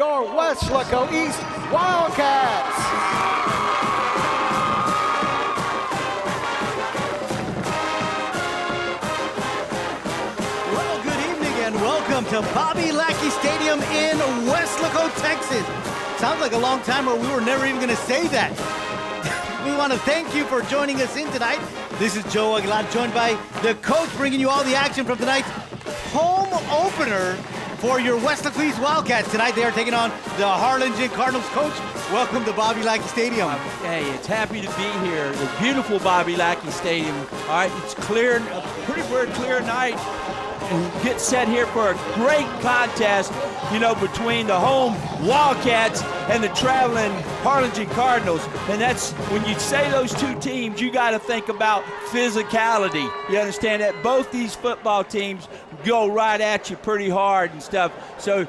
Your Weslaco East Wildcats. Well, good evening and welcome to Bobby Lackey Stadium in Weslaco, Texas. Sounds like a long time or we were never even going to say that. We want to thank you for joining us in tonight. This is Joe Aguilar, joined by the coach, bringing you all the action from tonight's home opener for your Weslaco East Wildcats. Tonight they are taking on the Harlingen Cardinals. Coach, welcome to Bobby Lackey Stadium. Hey, it's happy to be here. The beautiful Bobby Lackey Stadium. All right, it's clear, a pretty clear night. And get set here for a great contest, between the home Wildcats and the traveling Harlingen Cardinals. And that's, when you say those two teams, you got to think about physicality. You understand that? Both these football teams go right at you pretty hard and stuff. So,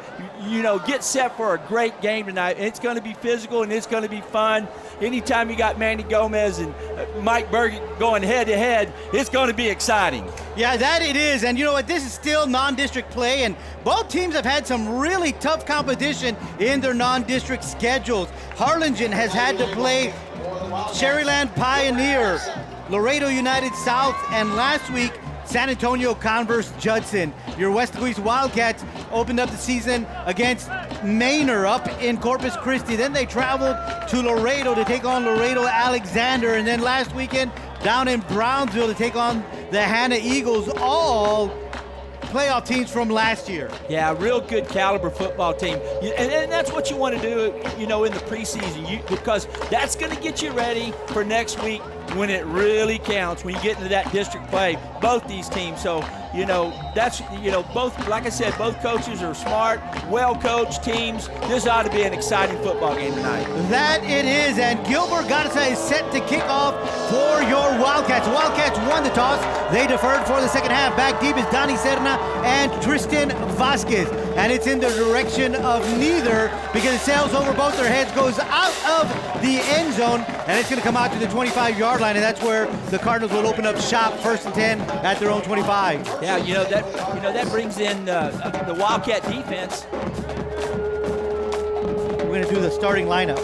get set for a great game tonight. It's going to be physical and it's going to be fun. Anytime you got Manny Gomez and Mike Bergen going head-to-head, it's going to be exciting. Yeah, that it is. And you know what? This is still non-district play, and both teams have had some really tough competition in their non-district schedules. Harlingen has had to play Cherryland Pioneer, Laredo United South, and last week, San Antonio Converse Judson. Your Weslaco East Wildcats opened up the season against Manor up in Corpus Christi. Then they traveled to Laredo to take on Laredo Alexander. And then last weekend down in Brownsville to take on the Hannah Eagles, all playoff teams from last year. Yeah, real good caliber football team. And that's what you want to do, in the preseason, because that's going to get you ready for next week when it really counts, when you get into that district play, both these teams. So, that's, both, like I said, both coaches are smart, well-coached teams. This ought to be an exciting football game tonight. That it is, and Gilbert Garza is set to kick off for your Wildcats. Wildcats won the toss. They deferred for the second half. Back deep is Donnie Serna and Tristan Vasquez. And it's in the direction of neither because it sails over both their heads, goes out of the end zone, and it's going to come out to the 25-yard line, and that's where the Cardinals will open up shop, 1st and 10 at their own 25. Yeah, that brings in the Wildcat defense. We're going to do the starting lineup.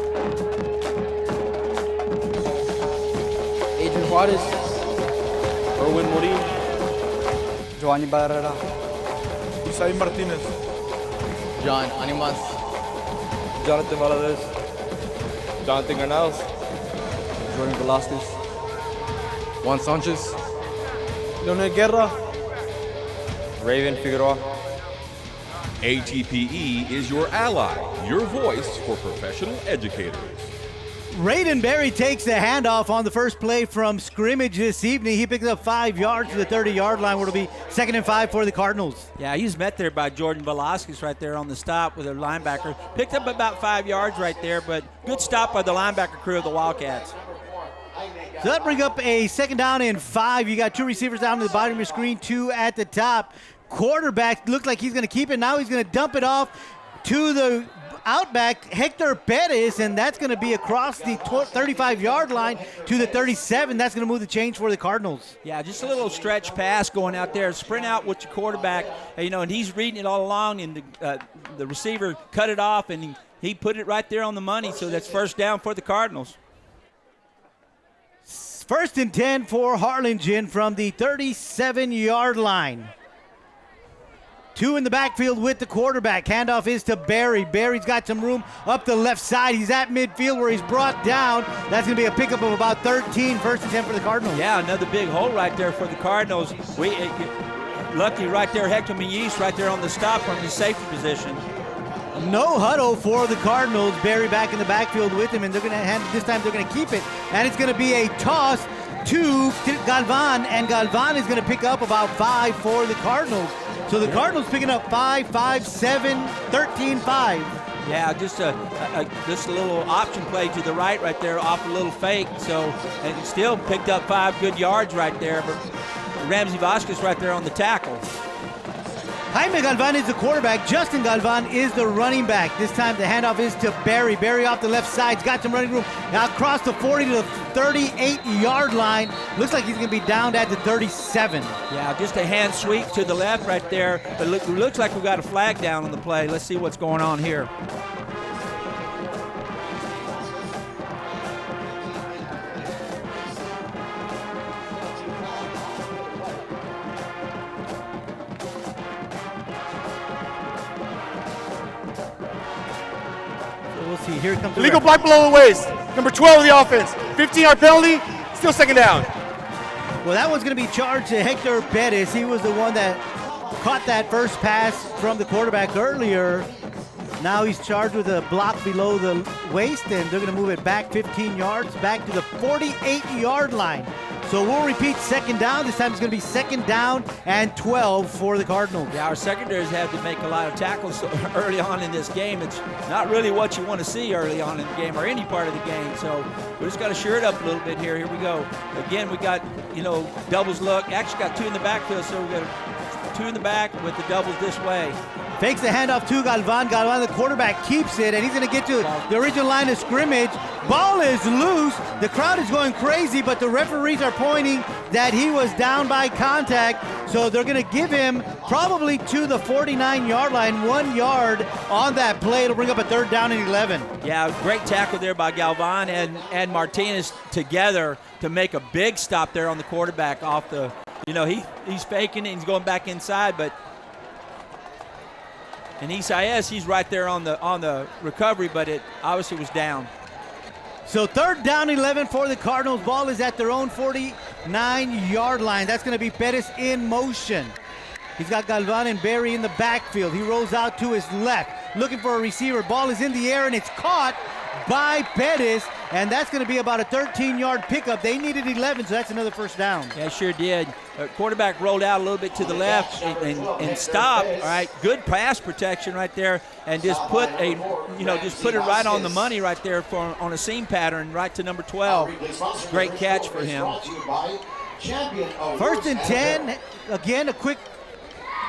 Adrian Juarez, Erwin Morin, Giovanni Barrera, Isai Martinez, John Animas, Jonathan Valadez, Jonathan Canals, Jordan Velasquez, Juan Sanchez, Leonel Guerra, Raven Figueroa. ATPE is your ally, your voice for professional educators. Raiden Berry takes the handoff on the first play from scrimmage this evening. He picks up 5 yards to the 30-yard line, where it'll be 2nd and 5 for the Cardinals. Yeah, he's met there by Jordan Velasquez right there on the stop with a linebacker. Picked up about 5 yards right there, but good stop by the linebacker crew of the Wildcats. So that brings up a 2nd down and 5. You got 2 receivers down to the bottom of your screen, 2 at the top. Quarterback looks like he's going to keep it. Now he's going to dump it off to the outback, Hector Perez, and that's going to be across the 35-yard line to the 37. That's going to move the change for the Cardinals. Yeah, just a little stretch pass going out there. Sprint out with your quarterback, and he's reading it all along, and the receiver cut it off, and he put it right there on the money, so that's 1st down for the Cardinals. 1st and 10 for Harlingen from the 37-yard line. 2 in the backfield with the quarterback. Handoff is to Barry. Barry's got some room up the left side. He's at midfield where he's brought down. That's going to be a pickup of about 13, 1st and 10 for the Cardinals. Yeah, another big hole right there for the Cardinals. Lucky right there, Hector Muniz right there on the stop from his safety position. No huddle for the Cardinals. Barry back in the backfield with him, and they're going to hand it. This time they're going to keep it, and it's going to be a toss to Galvan, and Galvan is going to pick up about 5 for the Cardinals. So the Cardinals picking up 5, 5, 7, 13, 5. Yeah, just a little option play to the right there off a little fake. So, and still picked up 5 good yards right there. But Ramsey Vasquez right there on the tackle. Jaime Galvan is the quarterback. Justin Galvan is the running back. This time the handoff is to Barry. Barry off the left side. He's got some running room. Now across the 40 to the 38-yard line. Looks like he's going to be downed at the 37. Yeah, just a hand sweep to the left right there. But looks like we've got a flag down on the play. Let's see what's going on here. see. Here comes the Illegal ref. block below the waist. Number 12 of the offense. 15-yard penalty. Still second down. Well, that one's going to be charged to Hector Perez. He was the one that caught that first pass from the quarterback earlier. Now he's charged with a block below the waist, and they're going to move it back 15 yards, back to the 48-yard line. So we'll repeat second down. This time it's going to be second down and 12 for the Cardinals. Yeah, our secondaries have to make a lot of tackles early on in this game. It's not really what you want to see early on in the game or any part of the game. So we just got to shore it up a little bit here. Here we go. Again, we got, doubles look. Actually got 2 in the backfield, so we got 2 in the back with the doubles this way. Fakes the handoff to Galvan. Galvan, the quarterback, keeps it, and he's going to get to the original line of scrimmage. Ball is loose. The crowd is going crazy, but the referees are pointing that he was down by contact, so they're going to give him probably to the 49-yard line, 1 yard on that play. It'll bring up a third down and 11. Yeah, great tackle there by Galvan and Martinez together to make a big stop there on the quarterback off the, he's faking it, he's going back inside, but and Isaias, he's right there on the recovery, but it obviously was down. So third down 11 for the Cardinals. Ball is at their own 49-yard line. That's going to be Perez in motion. He's got Galvan and Berry in the backfield. He rolls out to his left, looking for a receiver. Ball is in the air, and it's caught by Perez, and that's going to be about a 13-yard pickup. They needed 11, so that's another first down. Yeah, sure did. Quarterback rolled out a little bit to the left and stopped. All right, good pass protection right there, and just put it right on the money right there on a seam pattern right to number 12. Great catch for him. First and 10. Again, a quick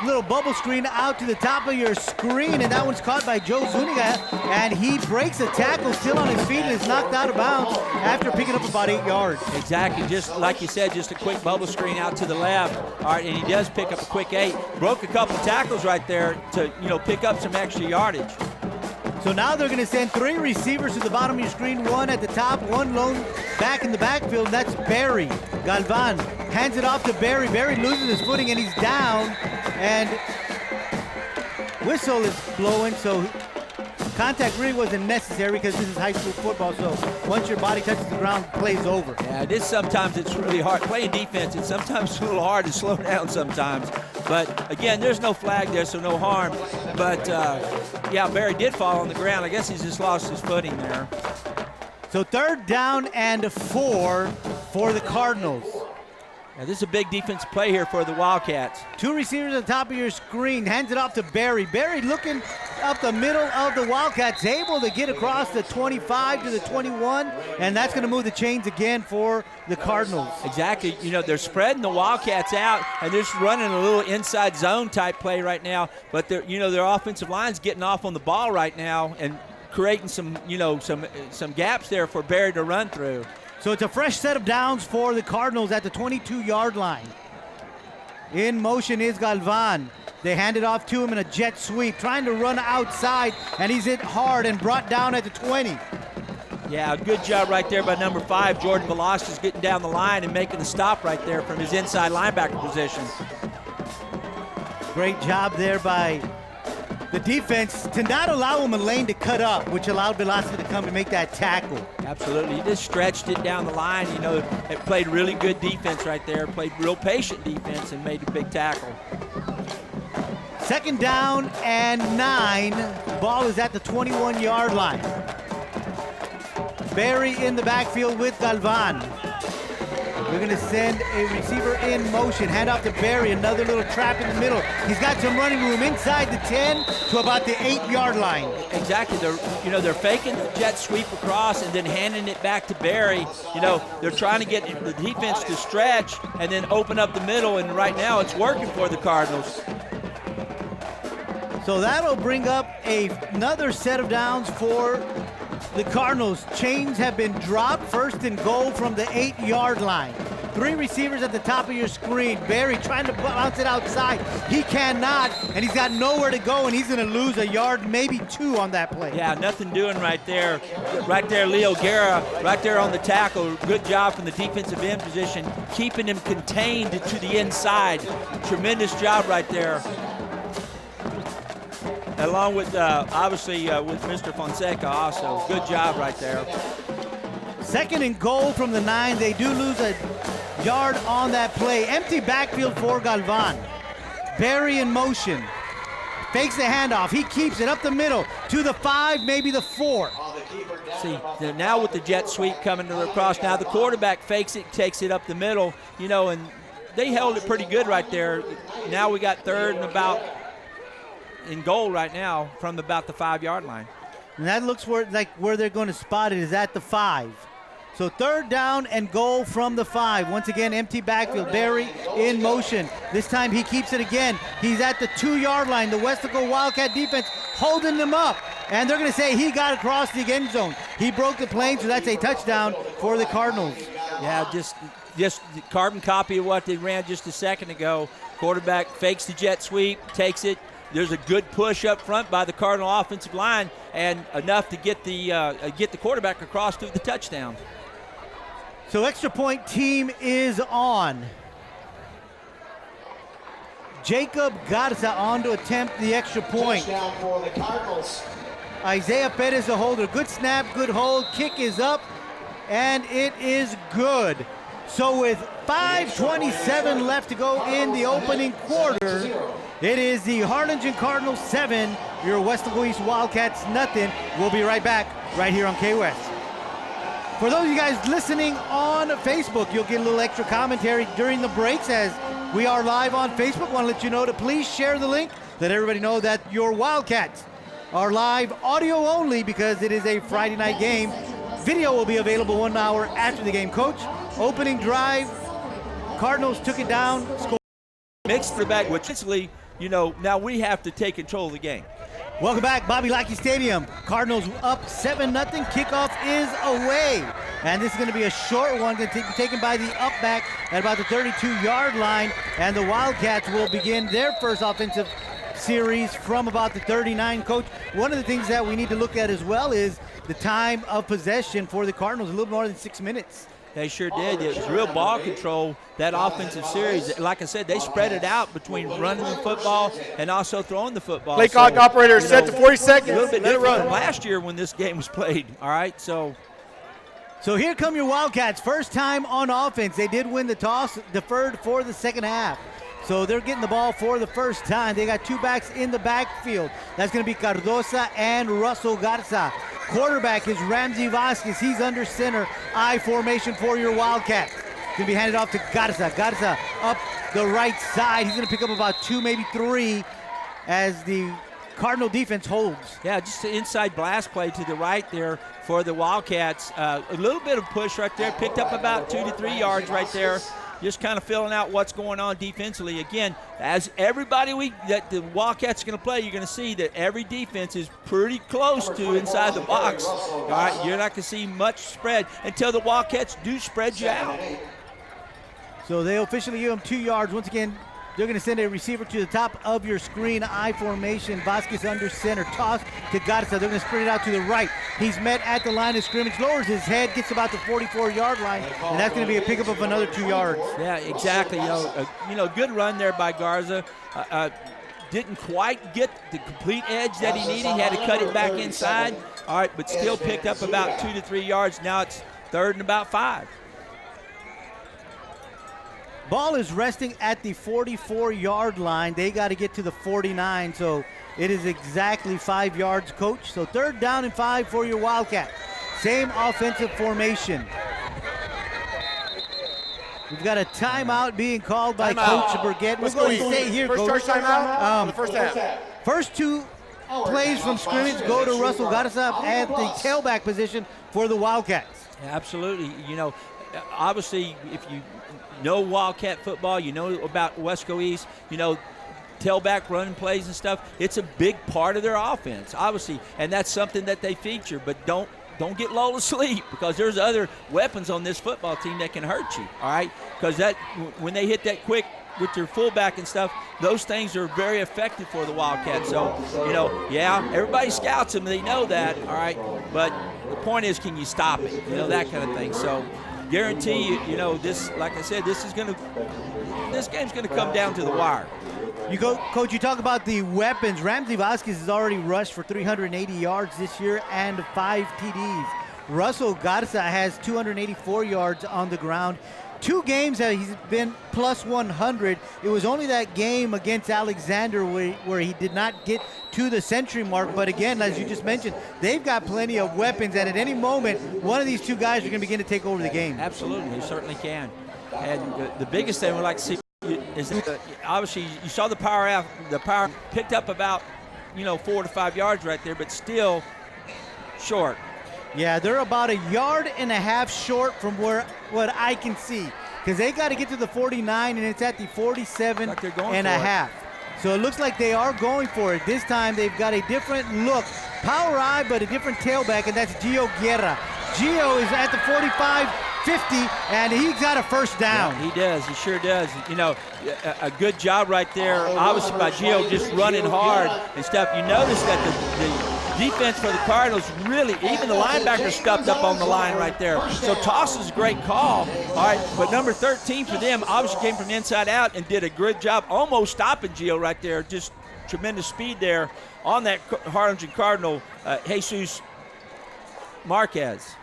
little bubble screen out to the top of your screen, and that one's caught by Joe Zuniga, and he breaks a tackle still on his feet and is knocked out of bounds after picking up about 8 yards. Exactly, just like you said, just a quick bubble screen out to the left. All right, and he does pick up a quick 8. Broke a couple tackles right there to pick up some extra yardage. So now they're going to send 3 receivers to the bottom of your screen, 1 at the top, 1 lone back in the backfield, and that's Berry. Galvan hands it off to Berry. Berry loses his footing, and he's down, and whistle is blowing, so contact really wasn't necessary because this is high school football, so once your body touches the ground, play's over. Yeah, sometimes it's really hard. Playing defense, it's sometimes a little hard to slow down sometimes. But, again, there's no flag there, so no harm. But, Berry did fall on the ground. I guess he's just lost his footing there. So third down and 4 for the Cardinals. Now, this is a big defense play here for the Wildcats. 2 receivers at the top of your screen. Hands it off to Berry. Berry looking up the middle of the Wildcats, able to get across the 25 to the 21, and that's going to move the chains again for the Cardinals. Exactly. They're spreading the Wildcats out, and they're just running a little inside zone type play right now. But their offensive line's getting off on the ball right now and creating some gaps there for Berry to run through. So it's a fresh set of downs for the Cardinals at the 22-yard line. In motion is Galvan. They hand it off to him in a jet sweep, trying to run outside, and he's hit hard and brought down at the 20. Yeah, good job right there by number 5, Jordan Velasquez, getting down the line and making the stop right there from his inside linebacker position. Great job there by the defense to not allow him a lane to cut up, which allowed Velasquez to come and make that tackle. Absolutely. He just stretched it down the line. It played really good defense right there, played real patient defense and made a big tackle. Second down and 9. Ball is at the 21-yard line. Berry in the backfield with Galvan. We're going to send a receiver in motion. Hand off to Berry. Another little trap in the middle. He's got some running room inside the 10 to about the 8-yard line. Exactly. They're faking the jet sweep across and then handing it back to Berry. They're trying to get the defense to stretch and then open up the middle, and right now it's working for the Cardinals. So that'll bring up another set of downs for the Cardinals. Chains have been dropped. First and goal from the 8-yard line. 3 receivers at the top of your screen. Berry trying to bounce it outside. He cannot, and he's got nowhere to go, and he's going to lose a yard, maybe 2 on that play. Yeah, nothing doing right there. Right there, Leo Guerra, right there on the tackle. Good job from the defensive end position, keeping him contained to the inside. Tremendous job right there. along with obviously with Mr. Fonseca also. Good job right there. 2nd and goal from the 9. They do lose a yard on that play. Empty backfield for Galvan. Barry in motion. Fakes the handoff. He keeps it up the middle to the 5, maybe the 4. See, now with the jet sweep coming to the cross, now the quarterback fakes it, takes it up the middle, and they held it pretty good right there. Now we got 3rd and about in goal right now from about the 5-yard line. And that looks where they're going to spot it is at the 5. So 3rd down and goal from the 5. Once again, empty backfield. Barry in motion. This time he keeps it again. He's at the 2-yard line. The Weslaco Wildcat defense holding them up. And they're going to say he got across the end zone. He broke the plane, so that's a touchdown for the Cardinals. Yeah, just carbon copy of what they ran just a second ago. Quarterback fakes the jet sweep, takes it. There's a good push up front by the Cardinal offensive line, and enough to get the quarterback across to the touchdown. So extra point team is on. Jacob Garza on to attempt the extra point. Touchdown for the Cardinals. Isaiah Perez the holder. Good snap, good hold. Kick is up, and it is good. So with 5:27 left to go in the opening quarter, it is the Harlingen Cardinals 7, your Weslaco East Wildcats nothing. We'll be right back right here on KWES. For those of you guys listening on Facebook, you'll get a little extra commentary during the breaks as we are live on Facebook. Want to let you know to please share the link. Let everybody know that your Wildcats are live audio only because it is a Friday night game. Video will be available 1 hour after the game. Coach, opening drive, Cardinals took it down, scored. Mixed the back, which essentially, now we have to take control of the game. Welcome back, Bobby Lackey Stadium. Cardinals up 7-0. Kickoff is away. And this is going to be a short one, going to be taken by the up back at about the 32-yard line. And the Wildcats will begin their first offensive series from about the 39. Coach, one of the things that we need to look at as well is the time of possession for the Cardinals, a little more than 6 minutes. They sure did. It was real ball control, that offensive series. Like I said, they spread it out between running the football and also throwing the football. Play clock operator set to 40 seconds. A little bit Let it different run. from last year when this game was played. All right, so here come your Wildcats. First time on offense. They did win the toss, deferred for the second half. So they're getting the ball for the first time. They got 2 backs in the backfield. That's going to be Cardosa and Russell Garza. Quarterback is Ramsey Vasquez. He's under center. I formation for your Wildcats. Going to be handed off to Garza. Garza up the right side. He's going to pick up about 2, maybe 3 as the Cardinal defense holds. Yeah, just the inside blast play to the right there for the Wildcats. A little bit of push right there. Picked up about 2 to 3 yards right there. Just kind of filling out what's going on defensively. Again, as everybody that the Wildcats are going to play, you're going to see that every defense is pretty close to inside the box. All right, you're not going to see much spread until the Wildcats do spread you out. So they officially give them 2 yards. Once again, they're going to send a receiver to the top of your screen. I formation. Vasquez under center. Toss to Garza. They're going to spread it out to the right. He's met at the line of scrimmage. Lowers his head. Gets about the 44-yard line. And that's going to be a pickup of another 2 yards. Yeah, exactly. Good run there by Garza. Didn't quite get the complete edge that he needed. He had to cut it back inside. All right, but still picked up about 2 to 3 yards. Now it's 3rd and about 5. Ball is resting at the 44-yard line. They got to get to the 49, so it is exactly 5 yards, Coach. So 3rd down and 5 for your Wildcat. Same offensive formation. We've got a timeout being called by Coach Burgett. We're going to stay here, Coach. First charge timeout the first half. First 2 plays from scrimmage go to Russell Garza at the tailback position for the Wildcats. Absolutely. Obviously, if you know Wildcat football, you know about Weslaco East, tailback running plays and stuff. It's a big part of their offense, obviously, and that's something that they feature. But don't get lulled to sleep because there's other weapons on this football team that can hurt you, all right? Because when they hit that quick with your fullback and stuff, those things are very effective for the Wildcats. So, everybody scouts them. They know that, all right? But the point is, can you stop it? That kind of thing. So, guarantee you, this, like I said, this game's going to come down to the wire. Coach, you talk about the weapons. Ramsey Vasquez has already rushed for 380 yards this year and 5 TDs. Russell Garza has 284 yards on the ground. 2 games that he's been plus 100. It was only that game against Alexander where he did not get to the century mark. But again, as you just mentioned, they've got plenty of weapons, and at any moment, one of these 2 guys are going to begin to take over the game. Absolutely, he certainly can. And the biggest thing we like to see is obviously you saw the power picked up about 4 to 5 yards right there, but still short. Yeah, they're about 1.5 yards short from what I can see, because they got to get to the 49, and it's at the 47 and a half. So it looks like they are going for it. This time they've got a different look. Power eye, but a different tailback, and that's Gio Guerra. Gio is at the 45-50, and he's got a first down. Yeah, he does. He sure does. A good job right there, obviously, by Gio, just running hard and stuff. You notice that the defense for the Cardinals really, even the linebacker stepped up on the line right there. So toss is a great call. All right, but number 13 for them obviously came from inside out and did a good job almost stopping Gio right there. Just tremendous speed there on that Harlingen Cardinal, Jesus Marquez.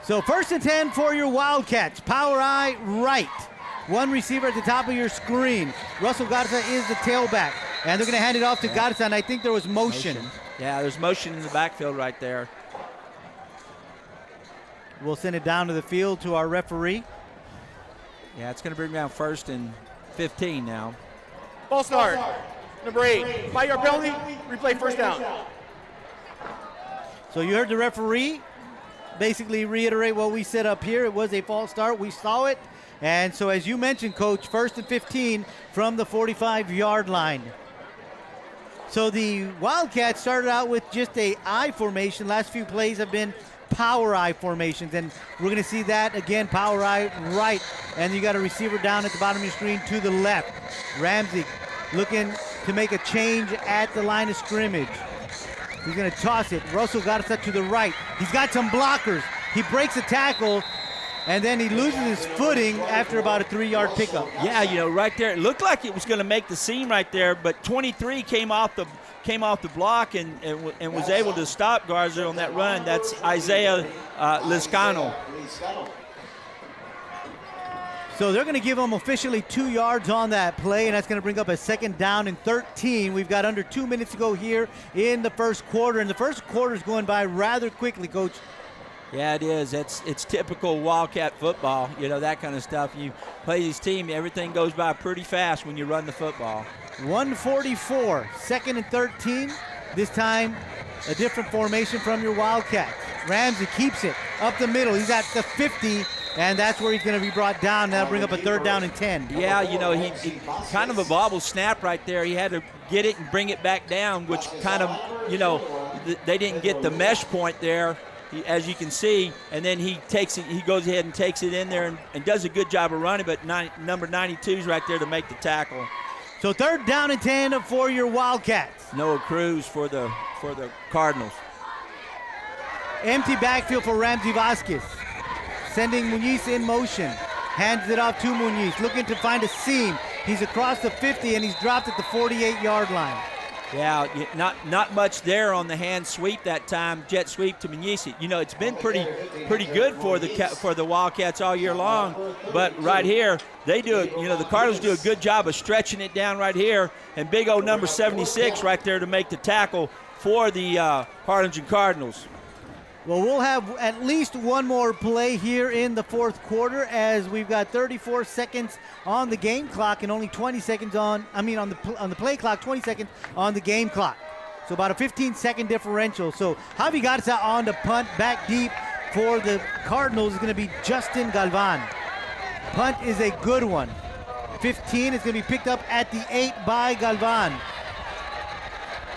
So 1st and 10 for your Wildcats. Power eye right. 1 receiver at the top of your screen. Russell Garza is the tailback. And they're going to hand it off to Garza, and I think there was motion. Yeah, there's motion in the backfield right there. We'll send it down to the field to our referee. Yeah, it's going to bring down 1st and 15 now. Ball start. Number 8. 5-yard penalty. Replay first down. So you heard the referee basically reiterate what we said up here. It was a false start. We saw it. And so as you mentioned, Coach, 1st and 15 from the 45-yard line. So the Wildcats started out with just a I formation. Last few plays have been power I formations, and we're going to see that again, power I right. And you got a receiver down at the bottom of your screen to the left. Ramsey looking to make a change at the line of scrimmage. He's going to toss it. Russell Garza to the right. He's got some blockers. He breaks a tackle, and then he loses his footing after about a 3-yard pickup. Yeah, right there, it looked like it was going to make the seam right there, but 23 came off the block and was able to stop Garza on that run. That's Isaiah Liscano. So they're going to give him officially 2 yards on that play, and that's going to bring up a 2nd down and 13. We've got under 2 minutes to go here in the first quarter, and the first quarter is going by rather quickly, Coach. Yeah, it is. It's typical Wildcat football, that kind of stuff. You play this team, everything goes by pretty fast when you run the football. 1:44, 2nd and 13. This time, a different formation from your Wildcats. Ramsey keeps it up the middle. He's at the 50, and that's where he's going to be brought down. That'll bring up a 3rd down and 10. Yeah, he kind of a bobble snap right there. He had to get it and bring it back down, which kind of, they didn't get the mesh point there, as you can see, and then he goes ahead and takes it in there and does a good job of running, but number 92's right there to make the tackle. So 3rd down and 10 for your Wildcats. Noah Cruz for the Cardinals. Empty backfield for Ramsey Vasquez. Sending Muñiz in motion. Hands it off to Muñiz, looking to find a seam. He's across the 50, and he's dropped at the 48-yard line. Yeah, not much there on the hand sweep that time, jet sweep to Muñiz. It's been pretty good for the Wildcats all year long, but right here they do it. The Cardinals do a good job of stretching it down right here, and big old number 76 right there to make the tackle for the Harlingen Cardinals. Well, we'll have at least one more play here in the 4th quarter, as we've got 34 seconds on the game clock and only 20 seconds on the play clock, 20 seconds on the game clock. So about a 15-second differential. So Javi Garza on the punt, back deep for the Cardinals is going to be Justin Galvan. Punt is a good one. 15 is going to be picked up at the 8 by Galvan.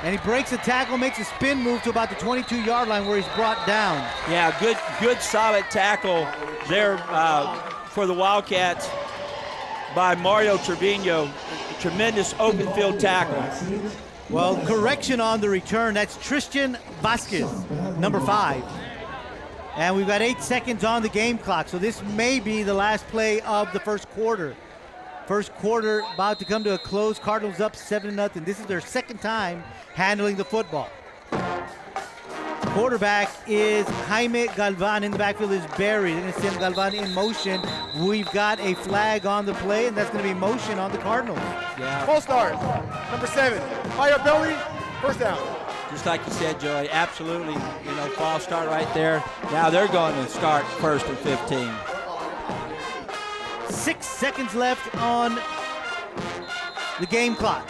And he breaks the tackle, makes a spin move to about the 22-yard line where he's brought down. Yeah, good solid tackle there for the Wildcats by Mario Trevino. Tremendous open field tackle. Well, correction on the return. That's Tristan Vasquez, number 5. And we've got 8 seconds on the game clock, so this may be the last play of the first quarter. First quarter about to come to a close. Cardinals up 7-0. This is their second time handling the football. Quarterback is Jaime Galvan. In the backfield is Barry. They're going to send Galvan in motion. We've got a flag on the play, and that's going to be motion on the Cardinals. Yeah. Full start. Number 7. High up penalty. First down. Just like you said, Joey, absolutely, false start right there. Now they're going to start first and 15. 6 seconds left on the game clock.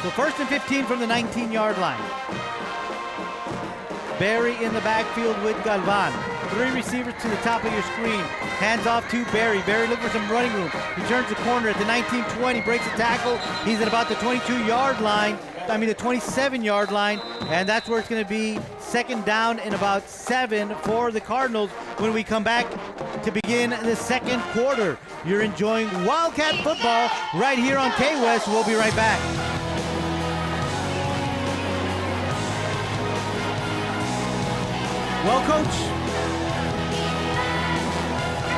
So first and 15 from the 19-yard line. Barry in the backfield with Galvan. 3 receivers to the top of your screen. Hands off to Barry. Barry looking for some running room. He turns the corner at the 19-20, breaks a tackle. He's at about the 22-yard line. The 27-yard line. And that's where it's going to be second down and about 7 for the Cardinals when we come back to begin the second quarter. You're enjoying Wildcat football right here on KWES. We'll be right back. Well, Coach,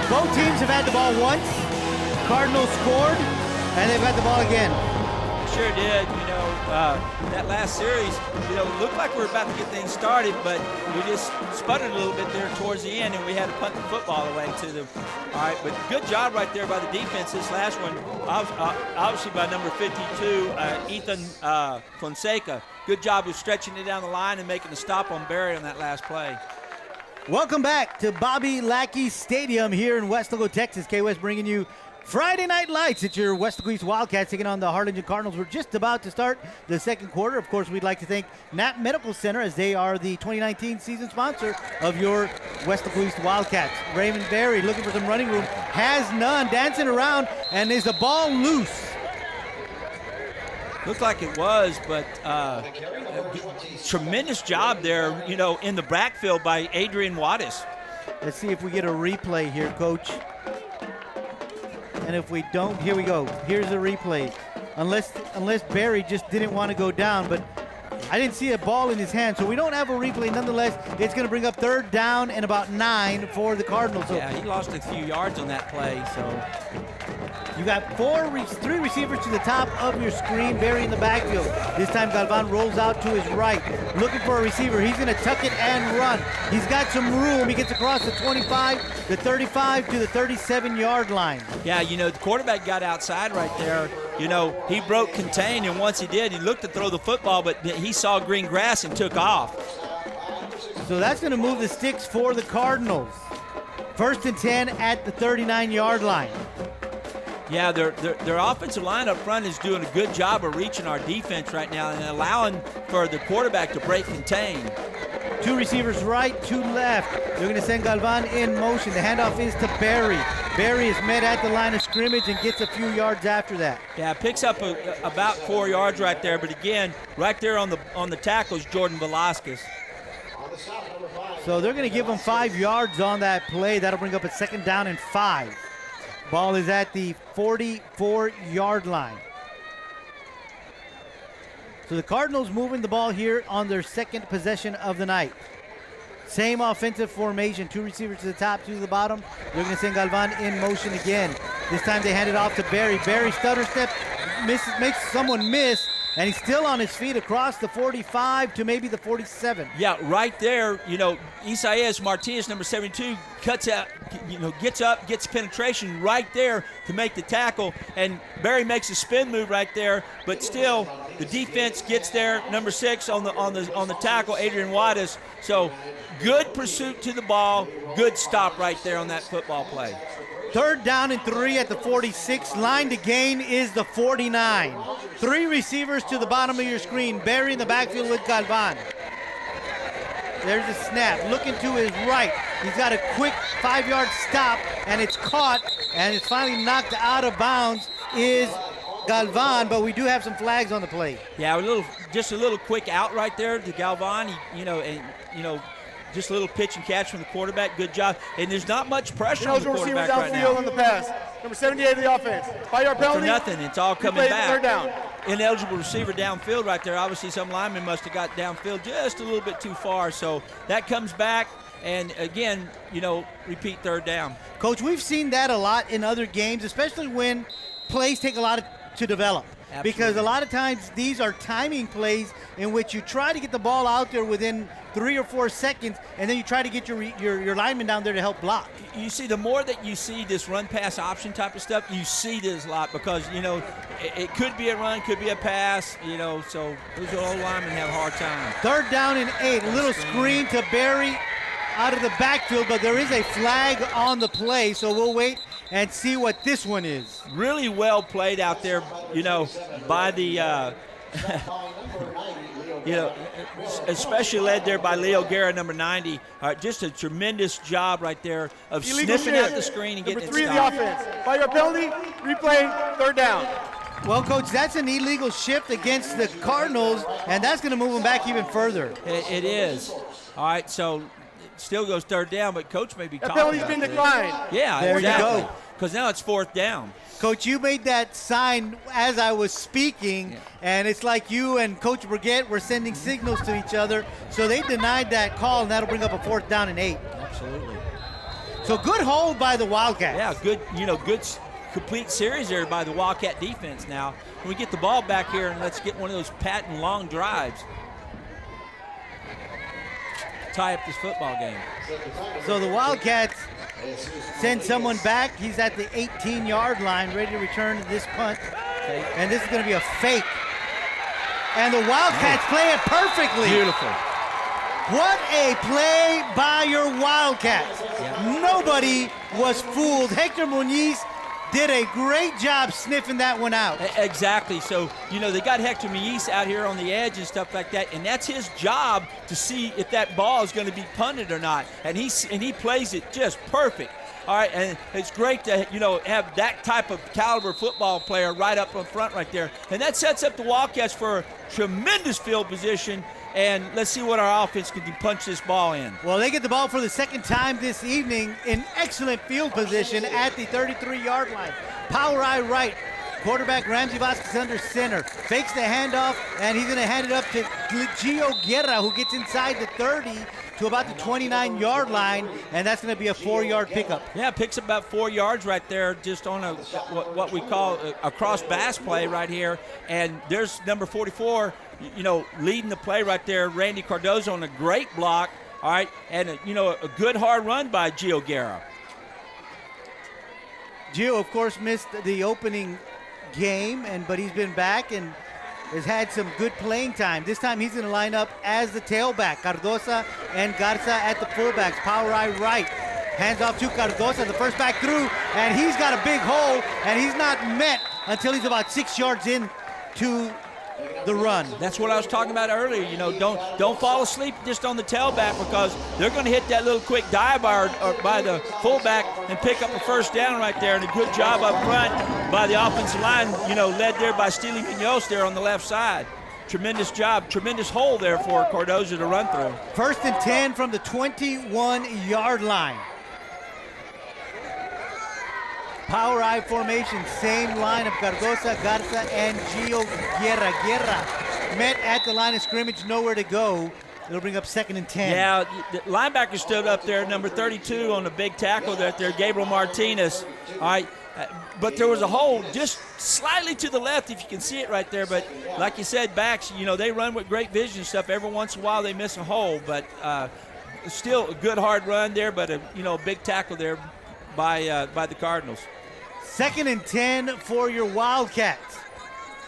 both teams have had the ball once. Cardinals scored, and they've had the ball again. Sure did. That last series, looked like we were about to get things started, but we just sputtered a little bit there towards the end, and we had to punt the football away to them. All right, but good job right there by the defense. This last one, obviously by number 52, Ethan Fonseca. Good job of stretching it down the line and making the stop on Barry on that last play. Welcome back to Bobby Lackey Stadium here in Weslaco, Texas. KWES bringing you Friday Night Lights. It's your Weslaco East Wildcats taking on the Harlingen Cardinals. We're just about to start the second quarter. Of course, we'd like to thank Knapp Medical Center as they are the 2019 season sponsor of your Weslaco East Wildcats. Raymond Barry looking for some running room. Has none. Dancing around. And is the ball loose? Looked like it was, but tremendous job there, in the backfield by Adrian Wattis. Let's see if we get a replay here, Coach. And if we don't, here we go. Here's the replay. Unless Barry just didn't want to go down, but I didn't see a ball in his hand, so we don't have a replay. Nonetheless, it's going to bring up third down and about 9 for the Cardinals. So yeah, he lost a few yards on that play, so. You got 3 receivers to the top of your screen, Barry in the backfield. This time Galvan rolls out to his right, looking for a receiver. He's going to tuck it and run. He's got some room. He gets across the 25, the 35 to the 37-yard line. Yeah, the quarterback got outside right there. He broke contain, and once he did, he looked to throw the football, but he saw green grass and took off. So that's going to move the sticks for the Cardinals. First and 10 at the 39-yard line. Yeah, their offensive line up front is doing a good job of reaching our defense right now and allowing for the quarterback to break contain. 2 receivers right, 2 left. They're going to send Galvan in motion. The handoff is to Barry. Barry is met at the line of scrimmage and gets a few yards after that. Yeah, picks up about 4 yards right there. But again, right there on the tackle is Jordan Velasquez. So they're going to give him 5 yards on that play. That'll bring up a second down and 5. Ball is at the 44-yard line. So the Cardinals moving the ball here on their second possession of the night. Same offensive formation, 2 receivers to the top, 2 to the bottom. They're going to send Galvan in motion again. This time they hand it off to Barry. Barry stutter step, makes someone miss, and he's still on his feet across the 45 to maybe the 47. Yeah, right there, Isaias Martinez, number 72, cuts out, gets up, gets penetration right there to make the tackle, and Barry makes a spin move right there, but still the defense gets there, number 6 on the tackle, Adrian Wattis. So good pursuit to the ball, good stop right there on that football play. Third down and 3 at the 46. Line to gain is the 49. 3 receivers to the bottom of your screen. Barry in the backfield with Galvan. There's a snap. Looking to his right. He's got a quick 5-yard stop, and it's caught, and it's finally knocked out of bounds is Galvan, but we do have some flags on the play. Yeah, just a little quick out right there to Galvan. Just a little pitch and catch from the quarterback. Good job. And there's not much pressure on the quarterback right now. On the pass. Number 78 of the offense. 5-yard penalty. For nothing. It's all coming back. Third down. Ineligible receiver downfield right there. Obviously, some lineman must have got downfield just a little bit too far. So that comes back. and again, repeat third down. Coach, we've seen that a lot in other games, especially when plays take a lot to develop. Absolutely. Because a lot of times these are timing plays in which you try to get the ball out there within 3 or 4 seconds, and then you try to get your lineman down there to help block. You see, the more that you see this run-pass option type of stuff, you see this a lot because, it could be a run, could be a pass, so those old linemen have a hard time. 3rd down and 8, a little screen to Barry out of the backfield, but there is a flag on the play, so we'll wait and see what this one is. Really well played out there, by the, especially led there by Leo Guerra, number 90. Just a tremendous job right there of Illegal sniffing out shift. the screen and getting Number 3 it of the stopped. offense. By your penalty, replay, 3rd down. Well, Coach, that's an illegal shift against the Cardinals, and that's going to move them back even further. It is. All right, so it still goes 3rd down, but Coach may be That talking penalty's about been this. declined. Yeah, There you exactly. go. Because now it's 4th down. Coach, you made that sign as I was speaking, and it's like you and Coach Brigette were sending signals to each other, so they denied that call, and that'll bring up a 4th down and 8. Absolutely. So good hold by the Wildcats. Yeah, good, good complete series there by the Wildcat defense now. When we get the ball back here, and let's get one of those patent long drives. Tie up this football game. So the Wildcats send someone back. He's at the 18-yard line, ready to return to this punt. And this is going to be a fake. And the Wildcats play it perfectly. Beautiful. What a play by your Wildcats. Nobody was fooled. Hector Muniz did a great job sniffing that one out. Exactly. So, they got Hector Muniz out here on the edge and stuff like that, and that's his job to see if that ball is going to be punted or not. And he plays it just perfect. All right, and it's great to, have that type of caliber football player right up in front right there. And that sets up the Wildcats for a tremendous field position. And let's see what our offense can punch this ball in. Well, they get the ball for the 2nd time this evening in excellent field position at the 33-yard line. Power eye right. Quarterback Ramsey Vasquez under center. Fakes the handoff, and he's going to hand it up to Gio Guerra, who gets inside the 30 to about the 29-yard line, and that's going to be a 4-yard pickup. Yeah, picks up about 4 yards right there just on what we call a cross pass play right here. And there's number 44, leading the play right there, Randy Cardozo on a great block, all right, and, a good hard run by Gio Guerra. Gio, of course, missed the opening game, but he's been back and has had some good playing time. This time he's going to line up as the tailback. Cardoza and Garza at the fullbacks. Power eye right. Hands off to Cardoza, the first back through, and he's got a big hole, and he's not met until he's about 6 yards in to the run. That's what I was talking about earlier. Don't fall asleep just on the tailback because they're going to hit that little quick dive by the fullback and pick up a 1st down right there. And a good job up front by the offensive line, led there by Steely Munoz there on the left side. Tremendous job, tremendous hole there for Cardozo to run through. 1st and 10 from the 21-yard line. Power eye formation, same line of Cardoza, Garza, and Gio Guerra. Guerra met at the line of scrimmage, nowhere to go. It'll bring up 2nd and 10. Yeah, the linebacker stood up there, number 32 on the big tackle there, Gabriel Martinez. All right, but there was a hole just slightly to the left, if you can see it right there. But like you said, backs, they run with great vision and stuff. Every once in a while they miss a hole, but still a good hard run there, but a big tackle there by the Cardinals. 2nd and 10 for your Wildcats.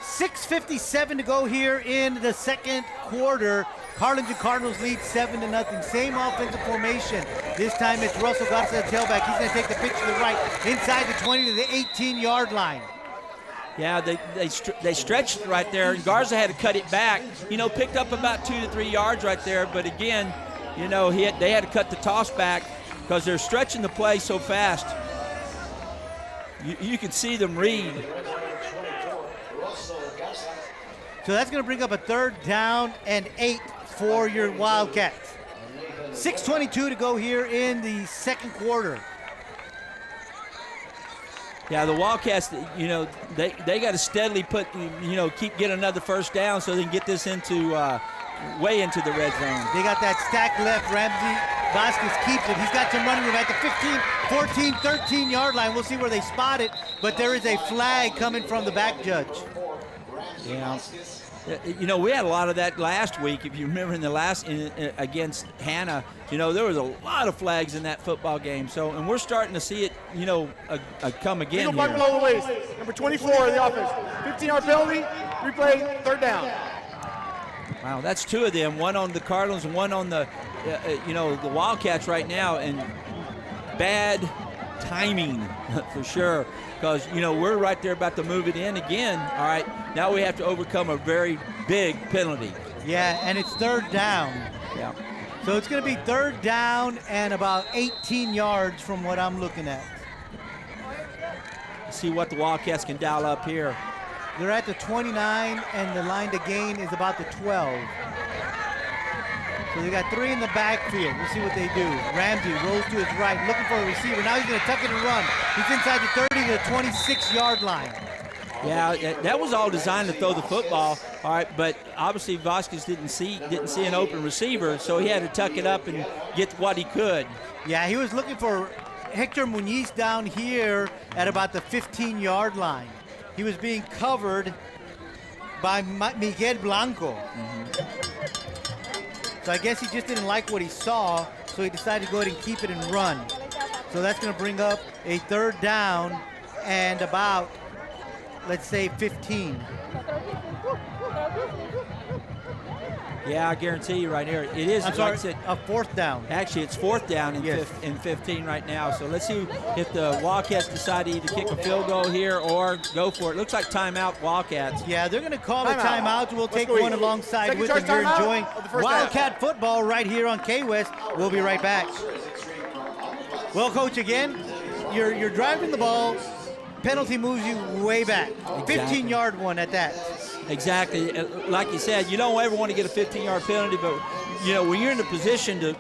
6:57 to go here in the 2nd quarter. Harlingen Cardinals lead 7-0. Same offensive formation. This time it's Russell Garza, the tailback. He's going to take the pitch to the right, inside the 20 to the 18-yard line. Yeah, they stretched it right there, and Garza had to cut it back. Picked up about 2 to 3 yards right there, but again, they had to cut the toss back because they're stretching the play so fast. You can see them read. So that's going to bring up a 3rd down and 8 for your Wildcats. 6:22 to go here in the 2nd quarter. Yeah, the Wildcats, they got to steadily keep getting another 1st down so they can get this into way into the red zone. They got that stack left. Ramsey Vasquez keeps it. He's got some running room at the 15, 14, 13-yard line. We'll see where they spot it, but there is a flag coming from the back judge. Yeah. You know, we had a lot of that last week. If you remember in the last against Hannah, you know, there was a lot of flags in that football game. So, and we're starting to see it, you know, come again Legal here. below the waist. Number 24 of the offense. 15-yard penalty. Replay, third down. Wow, that's two of them. One on the Cardinals and one on the, you know, the Wildcats right now. And bad timing for sure. Because, you know, we're right there about to move it in again. All right, now we have to overcome a very big penalty. Yeah, and it's third down. Yeah. So it's going to be third down and about 18 yards from what I'm looking at. See what the Wildcats can dial up here. They're at the 29, and the line to gain is about the 12. So they got three in the backfield. We'll see what they do. Ramsey rolls to his right, looking for a receiver. Now he's going to tuck it and run. He's inside the 30 to the 26-yard line. Yeah, that was all designed to throw the football. All right, but obviously Vasquez didn't see an open receiver, so he had to tuck it up and get what he could. Yeah, he was looking for Hector Muñiz down here at about the 15-yard line. He was being covered by Miguel Blanco. So I guess he just didn't like what he saw, so he decided to go ahead and keep it and run. So that's going to bring up a third down and about, let's say, 15. Yeah, I guarantee you right here. It is, I'm sorry, like I said, a fourth down. actually, it's fourth down Yes. in 15 right now. So let's see if the Wildcats decide to either kick a field goal here or go for it. Looks like timeout, Wildcats. Yeah, they're going to call a Timeout. timeout. We'll Let's take go one eat. alongside Second with charge them. You're timeout enjoying of the first Wildcat football right here on KWES. We'll be right back. Well, Coach, again, you're driving the ball. Penalty moves you way back. 15-yard one at that. Exactly. Like you said, you don't ever want to get a 15-yard penalty, but, you know, when you're in a position to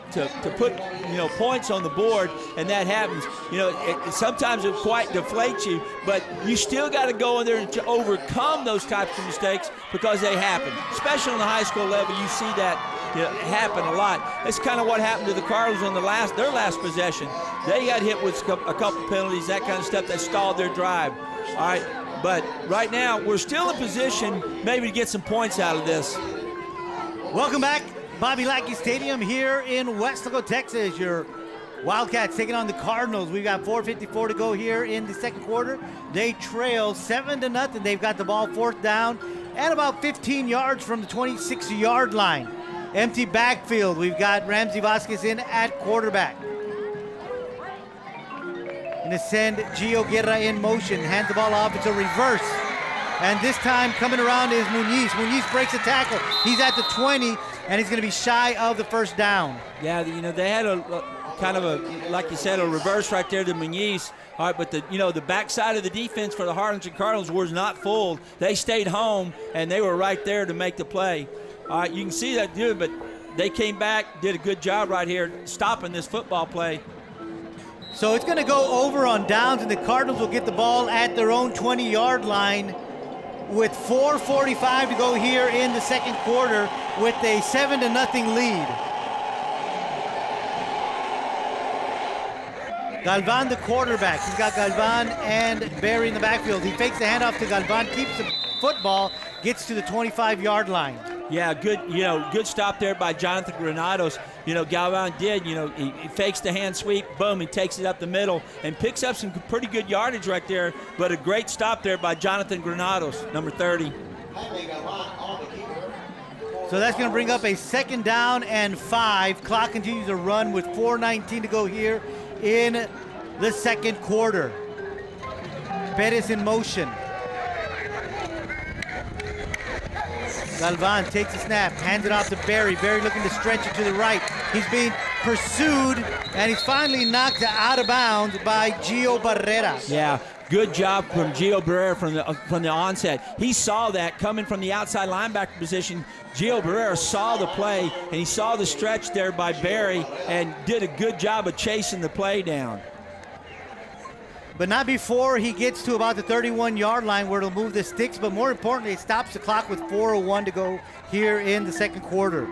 put, you know, points on the board and that happens, you know, sometimes it quite deflates you, but you still got to go in there and to overcome those types of mistakes because they happen. Especially on the high school level, you see that, you know, happen a lot. That's kind of what happened to the Cardinals on their last possession. They got hit with a couple penalties, that kind of stuff that stalled their drive. All right. But right now, we're still in position maybe to get some points out of this. Welcome back, Bobby Lackey Stadium here in Weslaco, Texas. Your Wildcats taking on the Cardinals. We've got 4:54 to go here in the second quarter. They trail 7-0. They've got the ball fourth down and about 15 yards from the 26-yard line. Empty backfield. We've got Ramsey Vasquez in at quarterback. Going to send Gio Guerra in motion, hands the ball off, it's a reverse. And this time coming around is Muñiz. Muñiz breaks a tackle. He's at the 20, and he's going to be shy of the first down. Yeah, you know, they had a kind of a, like you said, a reverse right there to Muñiz. All right, but the backside of the defense for the Harlingen Cardinals was not full. They stayed home, and they were right there to make the play. All right, you can see that, dude, but they came back, did a good job right here stopping this football play. So it's going to go over on downs, and the Cardinals will get the ball at their own 20-yard line with 4:45 to go here in the second quarter with a 7-0 lead. Galvan, the quarterback. He's got Galvan and Barry in the backfield. He fakes the handoff to Galvan, keeps the football, gets to the 25-yard line. Yeah, good stop there by Jonathan Granados. Galvan did, he fakes the hand sweep, boom, he takes it up the middle and picks up some pretty good yardage right there, but a great stop there by Jonathan Granados, number 30. So that's going to bring up a 2nd down and 5. Clock continues to run with 4:19 to go here in the second quarter. Perez in motion. Galvan takes a snap, hands it off to Barry. Barry looking to stretch it to the right. He's being pursued, and he's finally knocked out of bounds by Gio Barrera. Yeah, good job from Gio Barrera from the onset. He saw that coming from the outside linebacker position. Gio Barrera saw the play, and he saw the stretch there by Barry and did a good job of chasing the play down. But not before he gets to about the 31-yard line where it'll move the sticks, but more importantly, it stops the clock with 4:01 to go here in the second quarter.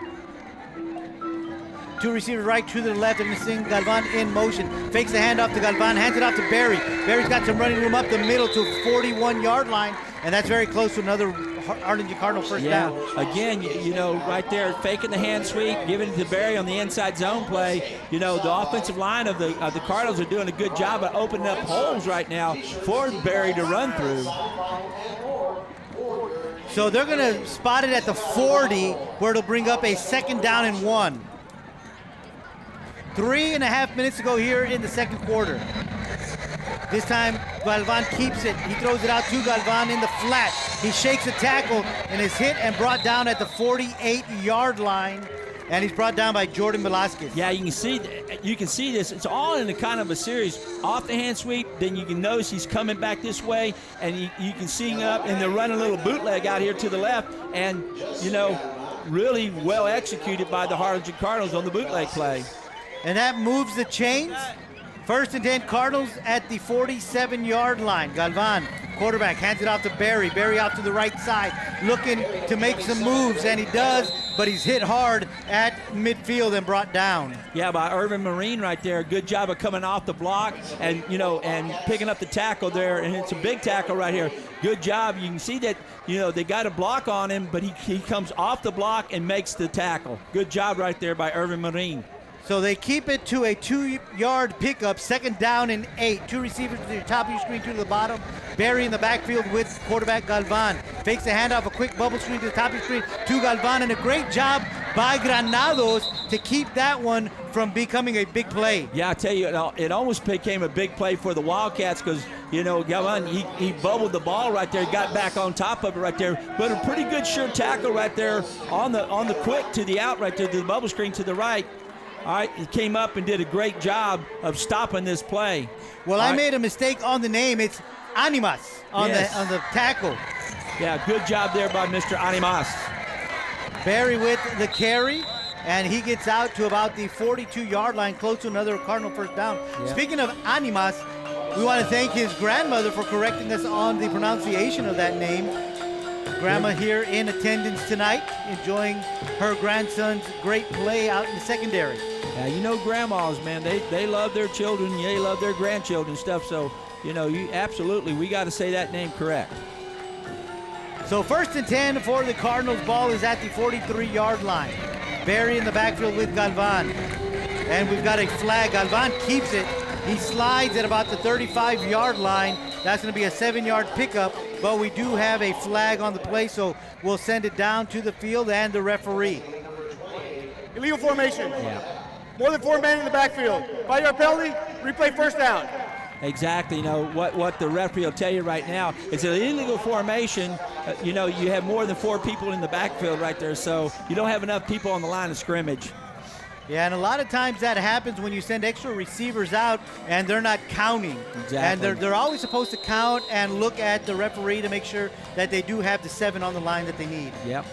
Two receivers right, two to the left, and we're seeing Galvan in motion. Fakes the handoff to Galvan, hands it off to Barry. Barry's got some running room up the middle to 41-yard line, and that's very close to another Harlingen Cardinal first down. Again, you know, right there, faking the hand sweep, giving it to Barry on the inside zone play. You know, the offensive line of the Cardinals are doing a good job of opening up holes right now for Barry to run through. So they're going to spot it at the 40, where it'll bring up a 2nd down and 1. 3.5 minutes to go here in the second quarter. This time, Galvan keeps it. He throws it out to Galvan in the flat. He shakes a tackle and is hit and brought down at the 48-yard line. And he's brought down by Jordan Velasquez. Yeah, you can see this. It's all in a kind of a series. Off the hand sweep, then you can notice he's coming back this way, and you can see him up, and they're running a little bootleg out here to the left, and, you know, really well executed by the Harlingen Cardinals on the bootleg play. And that moves the chains. 1st and 10 Cardinals at the 47-yard line. Galvan, quarterback, hands it off to Barry. Barry off to the right side, looking to make some moves, and he does, but he's hit hard at midfield and brought down. Yeah, by Irvin Marine right there. Good job of coming off the block and, you know, and picking up the tackle there, and it's a big tackle right here. Good job. You can see that, you know, they got a block on him, but he comes off the block and makes the tackle. Good job right there by Irvin Marine. So they keep it to a 2-yard pickup, 2nd down and 8. Two receivers to the top of your screen, two to the bottom. Barry in the backfield with quarterback Galvan. Fakes the handoff, a quick bubble screen to the top of your screen to Galvan, and a great job by Granados to keep that one from becoming a big play. Yeah, I tell you, it almost became a big play for the Wildcats because, you know, Galvan, he bubbled the ball right there, got back on top of it right there, but a pretty good sure tackle right there on the quick to the out right there, to the bubble screen to the right. All right, he came up and did a great job of stopping this play. Well, I made a mistake on the name. It's Animas on the tackle. Yeah, good job there by Mr. Animas. Barry with the carry, and he gets out to about the 42-yard line, close to another Cardinal first down. Yeah. Speaking of Animas, we want to thank his grandmother for correcting us on the pronunciation of that name. Grandma here in attendance tonight, enjoying her grandson's great play out in the secondary. Yeah, you know grandmas, man, they love their children, they love their grandchildren stuff, so, you know, we got to say that name correct. So 1st and 10 for the Cardinals. Ball is at the 43-yard line. Barry in the backfield with Galvan. And we've got a flag. Galvan keeps it. He slides at about the 35-yard line. That's going to be a 7-yard pickup, but we do have a flag on the play, so we'll send it down to the field and the referee. Illegal formation. Yeah. More than 4 men in the backfield. 5-yard penalty, replay first down. Exactly. You know, what the referee will tell you right now, it's an illegal formation. You know, you have more than 4 people in the backfield right there, so you don't have enough people on the line of scrimmage. Yeah, and a lot of times that happens when you send extra receivers out and they're not counting. Exactly. And they're always supposed to count and look at the referee to make sure that they do have the 7 on the line that they need. Yep.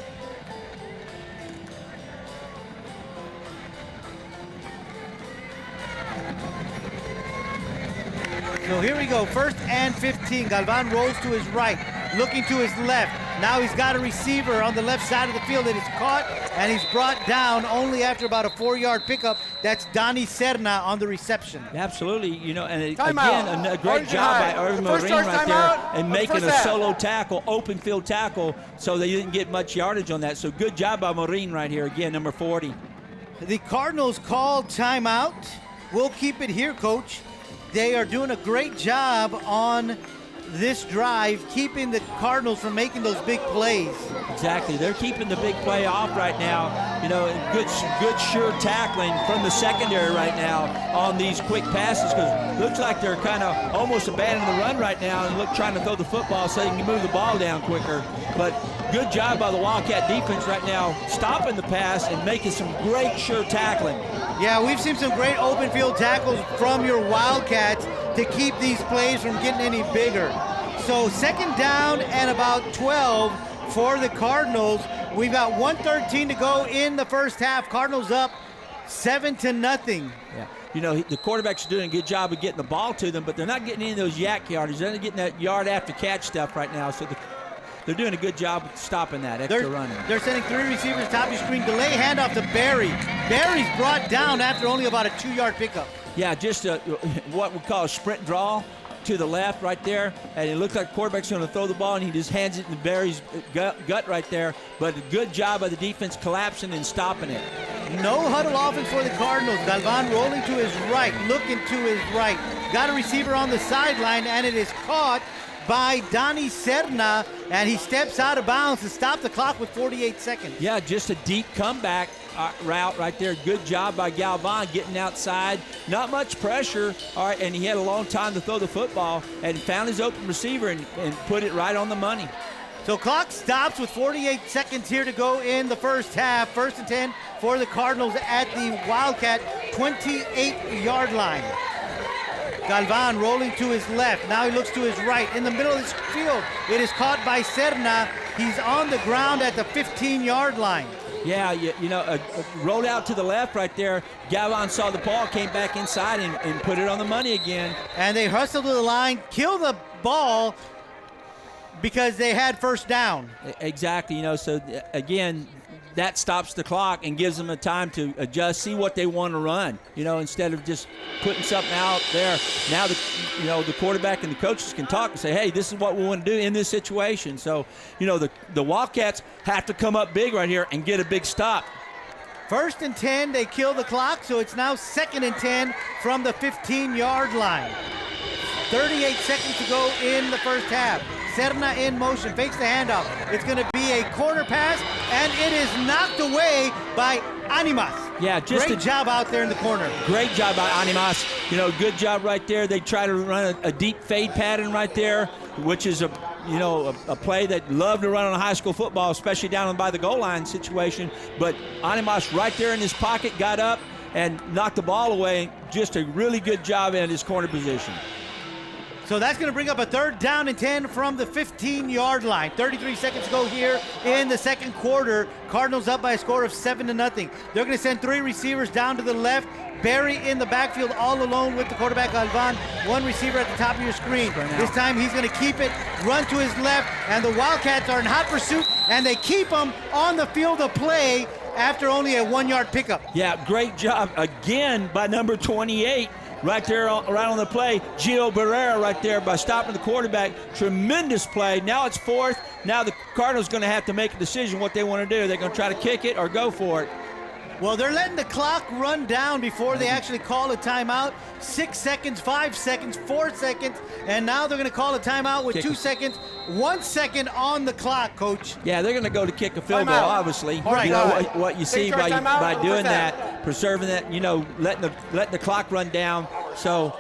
So here we go, 1st and 15. Galvan rolls to his right, looking to his left. Now he's got a receiver on the left side of the field that is caught, and he's brought down only after about a 4-yard pickup. That's Donnie Serna on the reception. Absolutely, you know, and again, out. a great job by Irvin Marine right there and making a solo tackle, open field tackle, so they didn't get much yardage on that. So good job by Marine right here, again, number 40. The Cardinals call timeout. We'll keep it here, Coach. They are doing a great job on this drive, keeping the Cardinals from making those big plays. Exactly. They're keeping the big play off right now. You know, good sure tackling from the secondary right now on these quick passes, because it looks like they're kind of almost abandoning the run right now and trying to throw the football so they can move the ball down quicker. But good job by the Wildcat defense right now, stopping the pass and making some great sure tackling. Yeah, we've seen some great open field tackles from your Wildcats to keep these plays from getting any bigger. So 2nd down and about 12 for the Cardinals. We've got 1:13 to go in the first half. Cardinals up 7-0. Yeah. You know, the quarterbacks are doing a good job of getting the ball to them, but they're not getting any of those yak yardage. They're not getting that yard after catch stuff right now. So they're doing a good job of stopping that extra running. They're sending 3 receivers top of your screen. Delay handoff to Barry. Barry's brought down after only about a 2-yard pickup. Yeah, just what we call a sprint draw to the left right there, and it looks like the quarterback's going to throw the ball, and he just hands it in Barry's gut right there. But a good job by the defense collapsing and stopping it. No huddle offense for the Cardinals. Galvan rolling to his right, looking to his right. Got a receiver on the sideline, and it is caught by Donnie Serna, and he steps out of bounds to stop the clock with 48 seconds. Yeah, just a deep comeback route right there. Good job by Galvan getting outside. Not much pressure, all right, and he had a long time to throw the football and found his open receiver and put it right on the money. So clock stops with 48 seconds here to go in the first half. 1st and 10 for the Cardinals at the Wildcat 28-yard line. Galvan rolling to his left. Now he looks to his right. In the middle of this field, it is caught by Serna. He's on the ground at the 15-yard line. Yeah, rolled out to the left right there. Galvan saw the ball, came back inside and put it on the money again. And they hustled to the line, kill the ball because they had first down. Exactly, so again, that stops the clock and gives them a time to adjust, see what they want to run, instead of just putting something out there. Now the quarterback and the coaches can talk and say, hey, this is what we want to do in this situation. So, the Wildcats have to come up big right here and get a big stop. 1st and 10, they kill the clock, so it's now 2nd and 10 from the 15-yard line. 38 seconds to go in the first half. Serna in motion, fakes the handoff. It's going to be a corner pass, and it is knocked away by Animas. Yeah, just great job out there in the corner. Great job by Animas. Good job right there. They try to run a deep fade pattern right there, which is a play that love to run on high school football, especially down by the goal line situation. But Animas right there in his pocket got up and knocked the ball away. Just a really good job in his corner position. So that's going to bring up a 3rd down and 10 from the 15-yard line. 33 seconds to go here in the second quarter. Cardinals up by a score of 7-0. They're going to send 3 receivers down to the left. Barry in the backfield all alone with the quarterback, Galvan. 1 receiver at the top of your screen. This time he's going to keep it, run to his left, and the Wildcats are in hot pursuit, and they keep him on the field of play after only a 1-yard pickup. Yeah, great job again by number 28. Right there, right on the play, Gio Barrera right there by stopping the quarterback. Tremendous play. Now it's 4th. Now the Cardinals going to have to make a decision what they want to do. They're going to try to kick it or go for it. Well, they're letting the clock run down before they actually call a timeout. 6 seconds, 5 seconds, 4 seconds, and now they're going to call a timeout with 2 seconds, 1 second on the clock, Coach. Yeah, they're going to go to kick a field goal, obviously. All right, what you see by doing that, preserving that, letting the clock run down. So,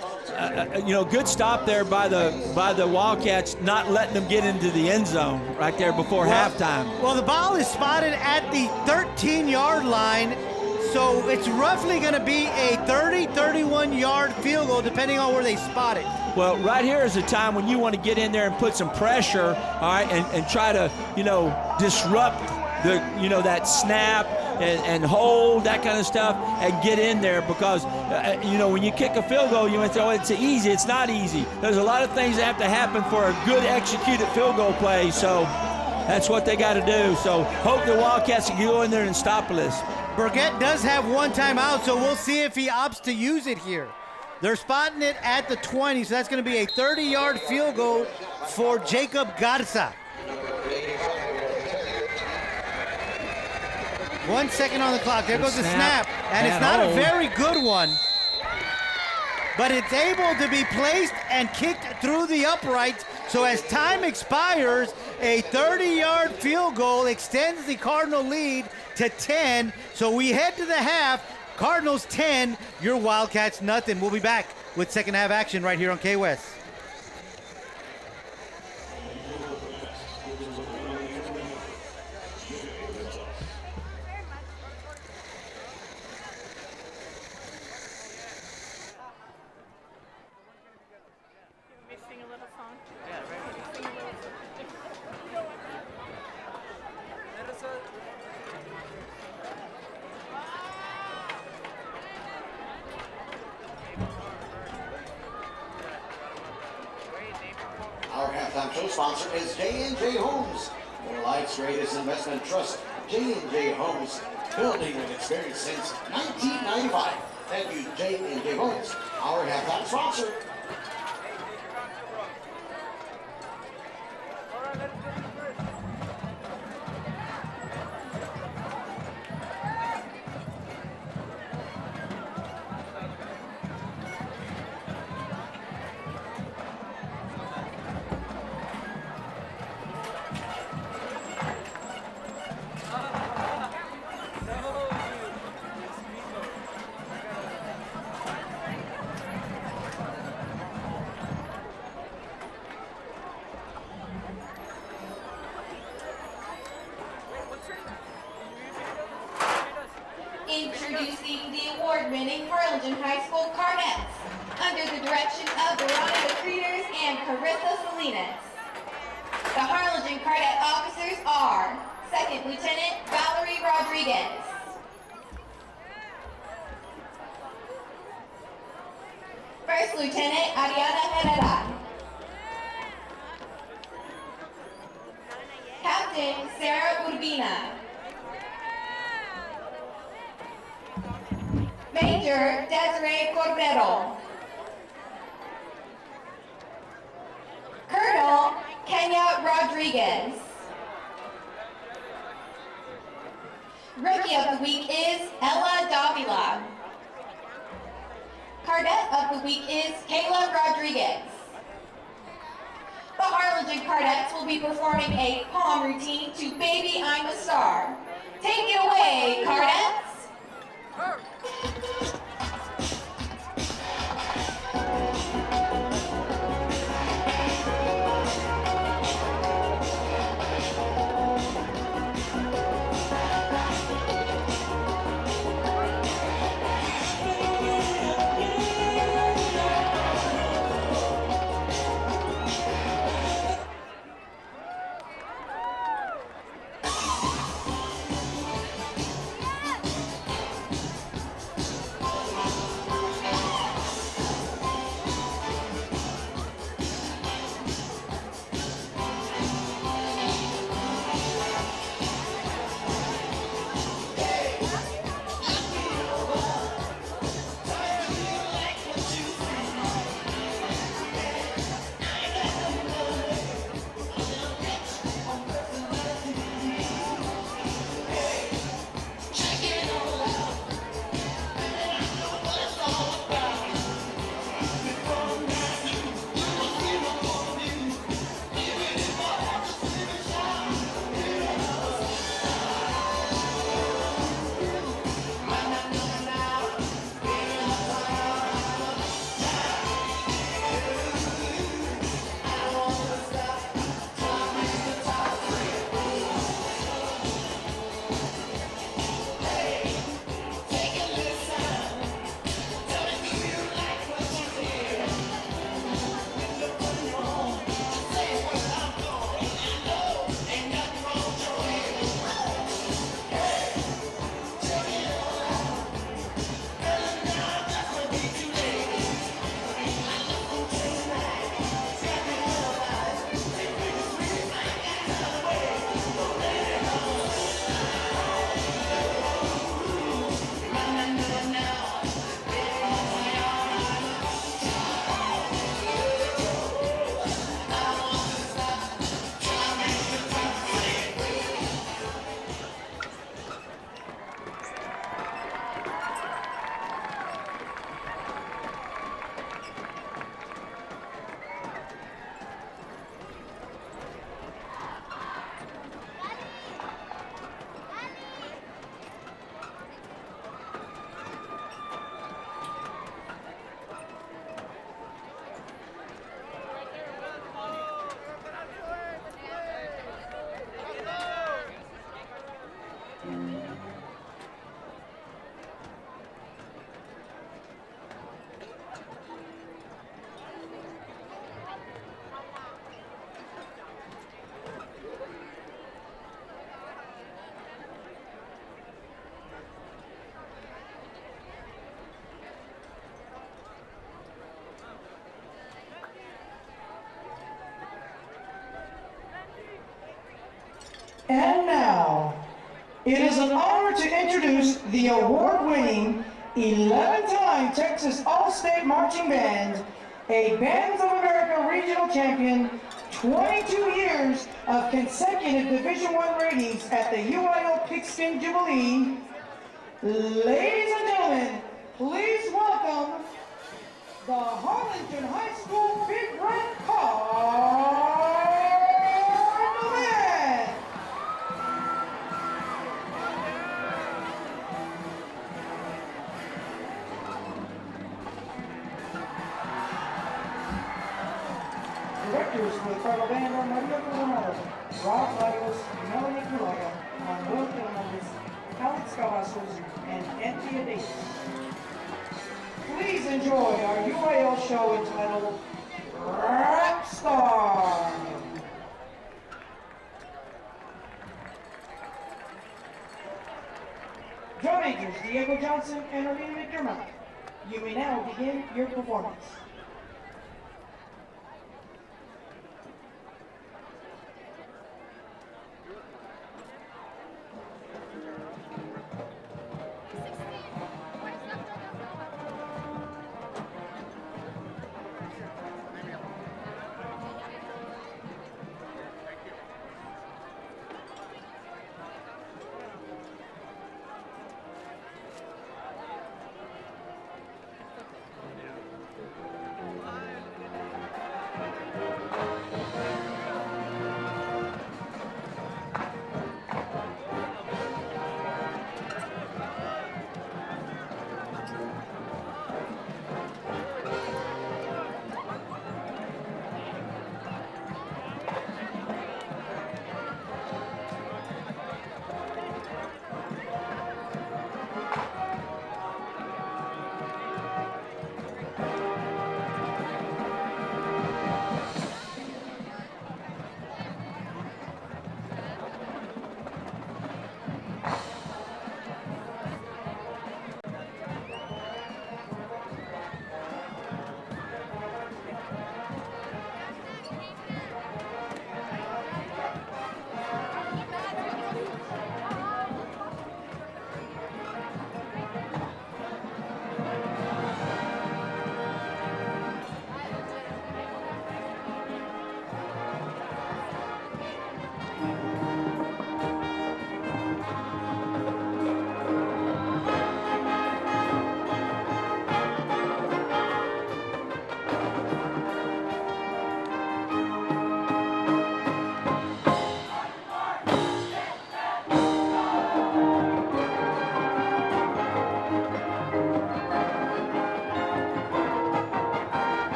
good stop there by the Wildcats, not letting them get into the end zone right there before halftime. Well, the ball is spotted at the 13-yard line. So it's roughly going to be a 30, 31-yard field goal, depending on where they spot it. Well, right here is a time when you want to get in there and put some pressure, all right, and try to, disrupt that snap and hold, that kind of stuff, and get in there because, when you kick a field goal, you might say, oh, it's easy. It's not easy. There's a lot of things that have to happen for a good executed field goal play, so that's what they got to do. So hope the Wildcats can go in there and stop this. Burgett does have 1 timeout, so we'll see if he opts to use it here. They're spotting it at the 20, so that's going to be a 30-yard field goal for Jacob Garza. 1 second on the clock. There goes the snap, and it's not a very good one. But it's able to be placed and kicked through the uprights. So as time expires, a 30-yard field goal extends the Cardinal lead to 10. So we head to the half. Cardinals 10, your Wildcats nothing. We'll be back with second half action right here on KWES. Our halftime show sponsor is J&J Homes, your life's greatest investment trust. J&J Homes, building with experience since 1995. Thank you, J&J Homes, our halftime sponsor. Introducing the award-winning Harlingen High School Cardinals, under the direction of Veronica Creeders and Carissa Salinas. The Harlingen Cadet officers are Second Lieutenant Valerie Rodriguez, First Lieutenant Ariana Herrera, Captain Sarah Urbina, Major Desiree Cordero, Colonel Kenya Rodriguez. Rookie of the Week is Ella Davila. Cadet of the Week is Kayla Rodriguez. The Harlingen Cardettes will be performing a palm routine to Baby I'm a Star. Take it away, Cardettes! And now, It is an honor to introduce the award-winning 11-time Texas All-State Marching Band, a Bands of America regional champion, 22 years of consecutive Division I ratings at the UIL Pigskin Jubilee. Ladies and gentlemen, please welcome the Harlingen High School Big Red Cardinal Band. Directors for the Cardinal Band are Maria Coronado, Rob Lagos, Melanie Culaga, Manuel Fernandez, Alex Cavazos, and Anthea Davis. Please enjoy our UIL show entitled Rap Star. Drum majors Diego Johnson and Arlene McDermott, you may now begin your performance.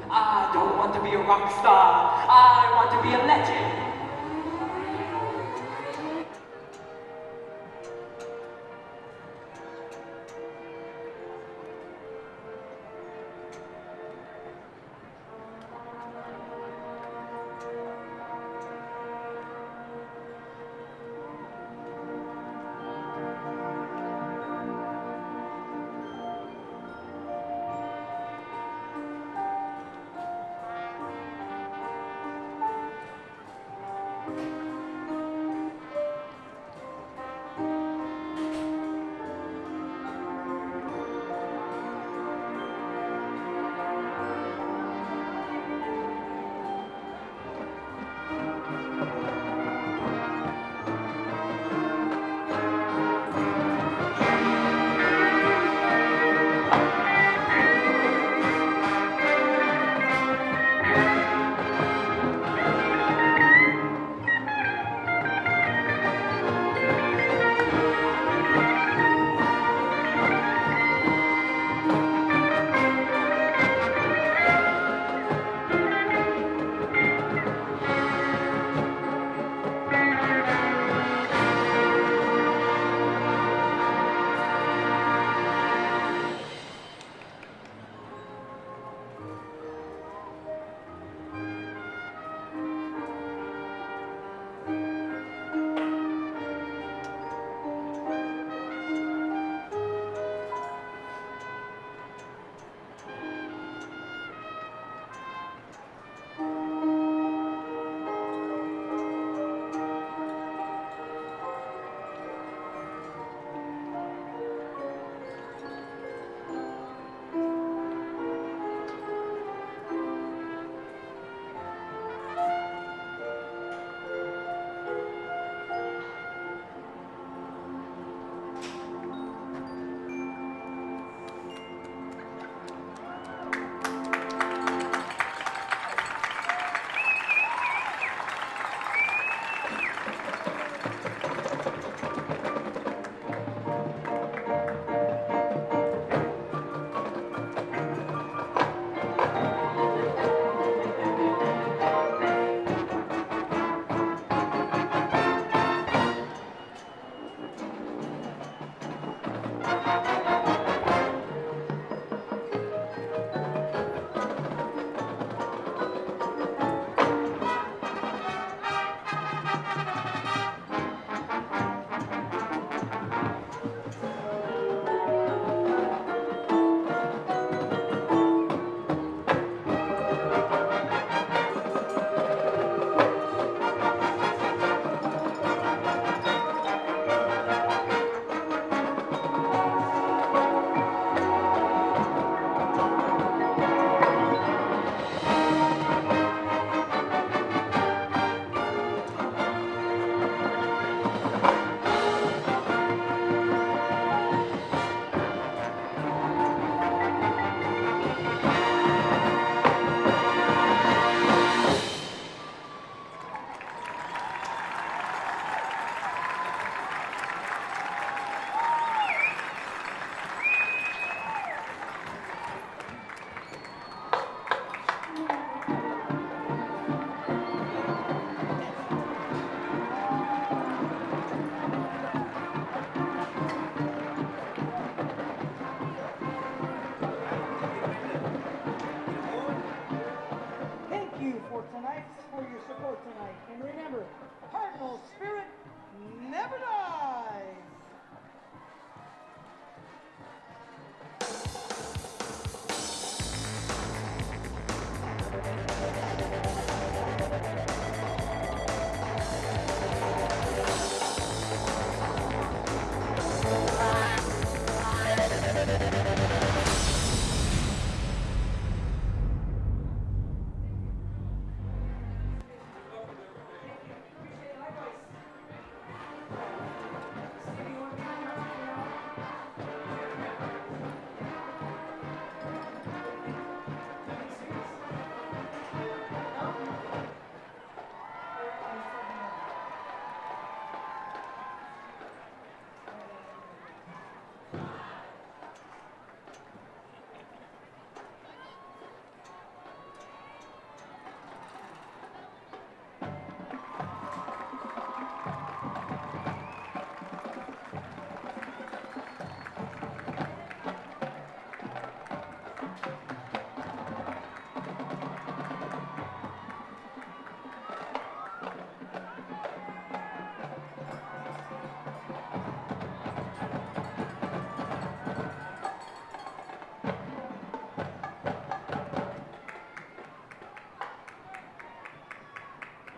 I don't want to be a rock star. I want to be a legend.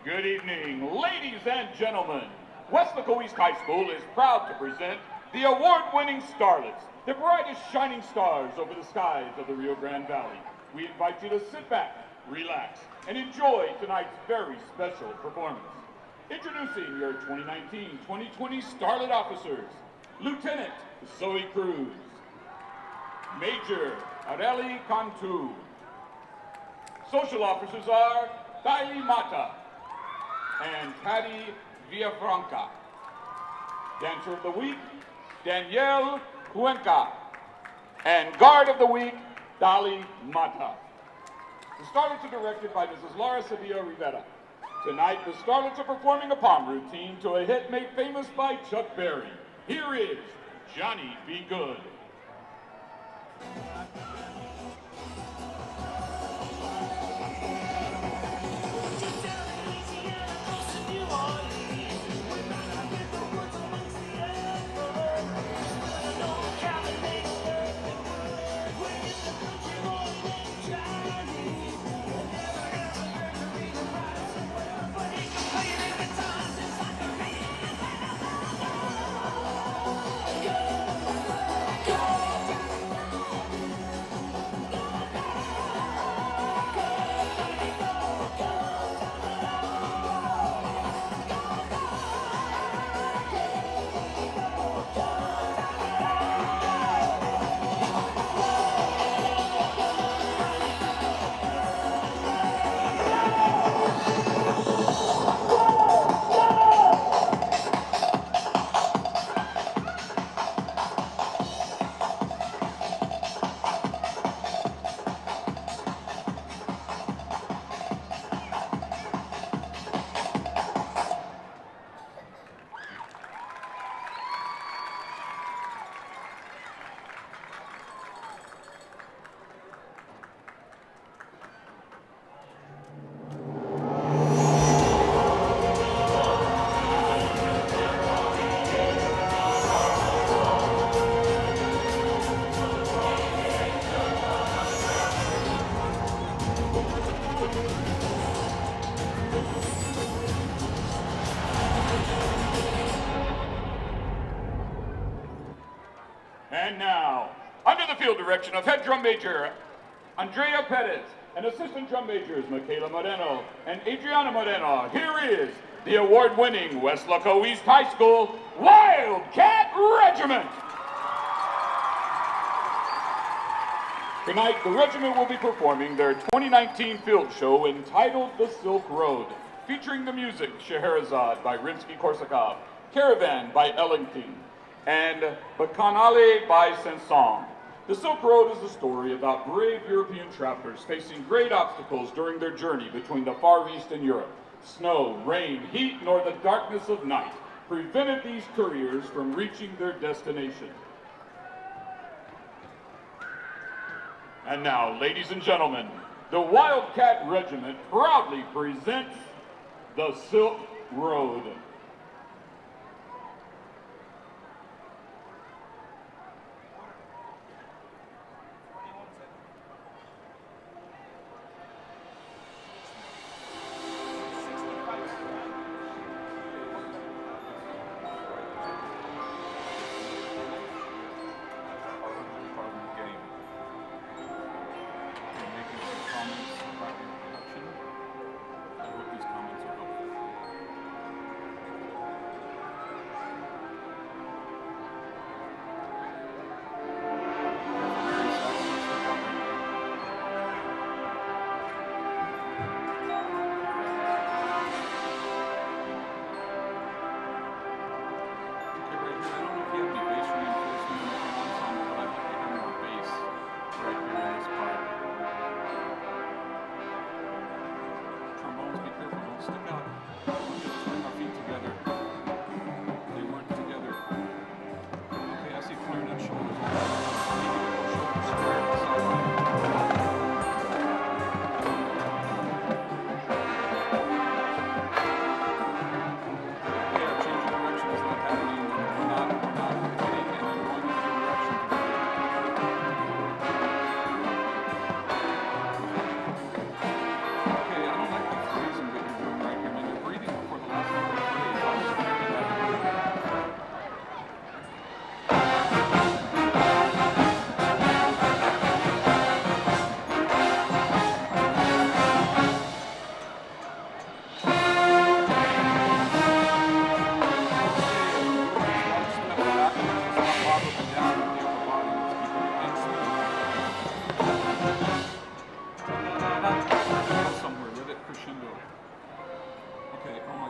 Good evening, ladies and gentlemen. Weslaco East High School is proud to present the award-winning Starlets, the brightest shining stars over the skies of the Rio Grande Valley. We invite you to sit back, relax, and enjoy tonight's very special performance. Introducing your 2019-2020 Starlet officers, Lieutenant Zoe Cruz, Major Areli Cantu. Social officers are Kylie Mata and Patty Villafranca. Dancer of the Week, Danielle Cuenca. And Guard of the Week, Dali Mata. The Starlets are directed by Mrs. Laura Sevilla Rivera. Tonight, the Starlets are performing a palm routine to a hit made famous by Chuck Berry. Here is Johnny Be Good. And now, under the field direction of Head Drum Major Andrea Perez and Assistant Drum Majors Michaela Moreno and Adriana Moreno, here is the award-winning Weslaco East High School Wildcat Regiment. Tonight, the regiment will be performing their 2019 field show entitled The Silk Road, featuring the music Scheherazade by Rimsky-Korsakov, Caravan by Ellington, and Bacchanale by Saint-Saëns. The Silk Road is a story about brave European travelers facing great obstacles during their journey between the Far East and Europe. Snow, rain, heat, nor the darkness of night prevented these couriers from reaching their destination. And now, ladies and gentlemen, the Wildcat Regiment proudly presents The Silk Road.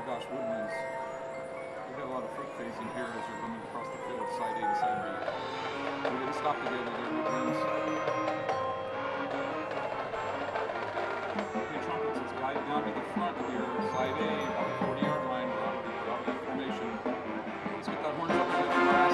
gosh, woodwinds. We've got a lot of foot phasing here as you're running across the field, side A to side B. We didn't stop together there, woodwinds. Okay, trumpets, let's guide down to the front here. Side A, about the 40-yard line, we're out of that formation. Let's get that horns up a bit, class.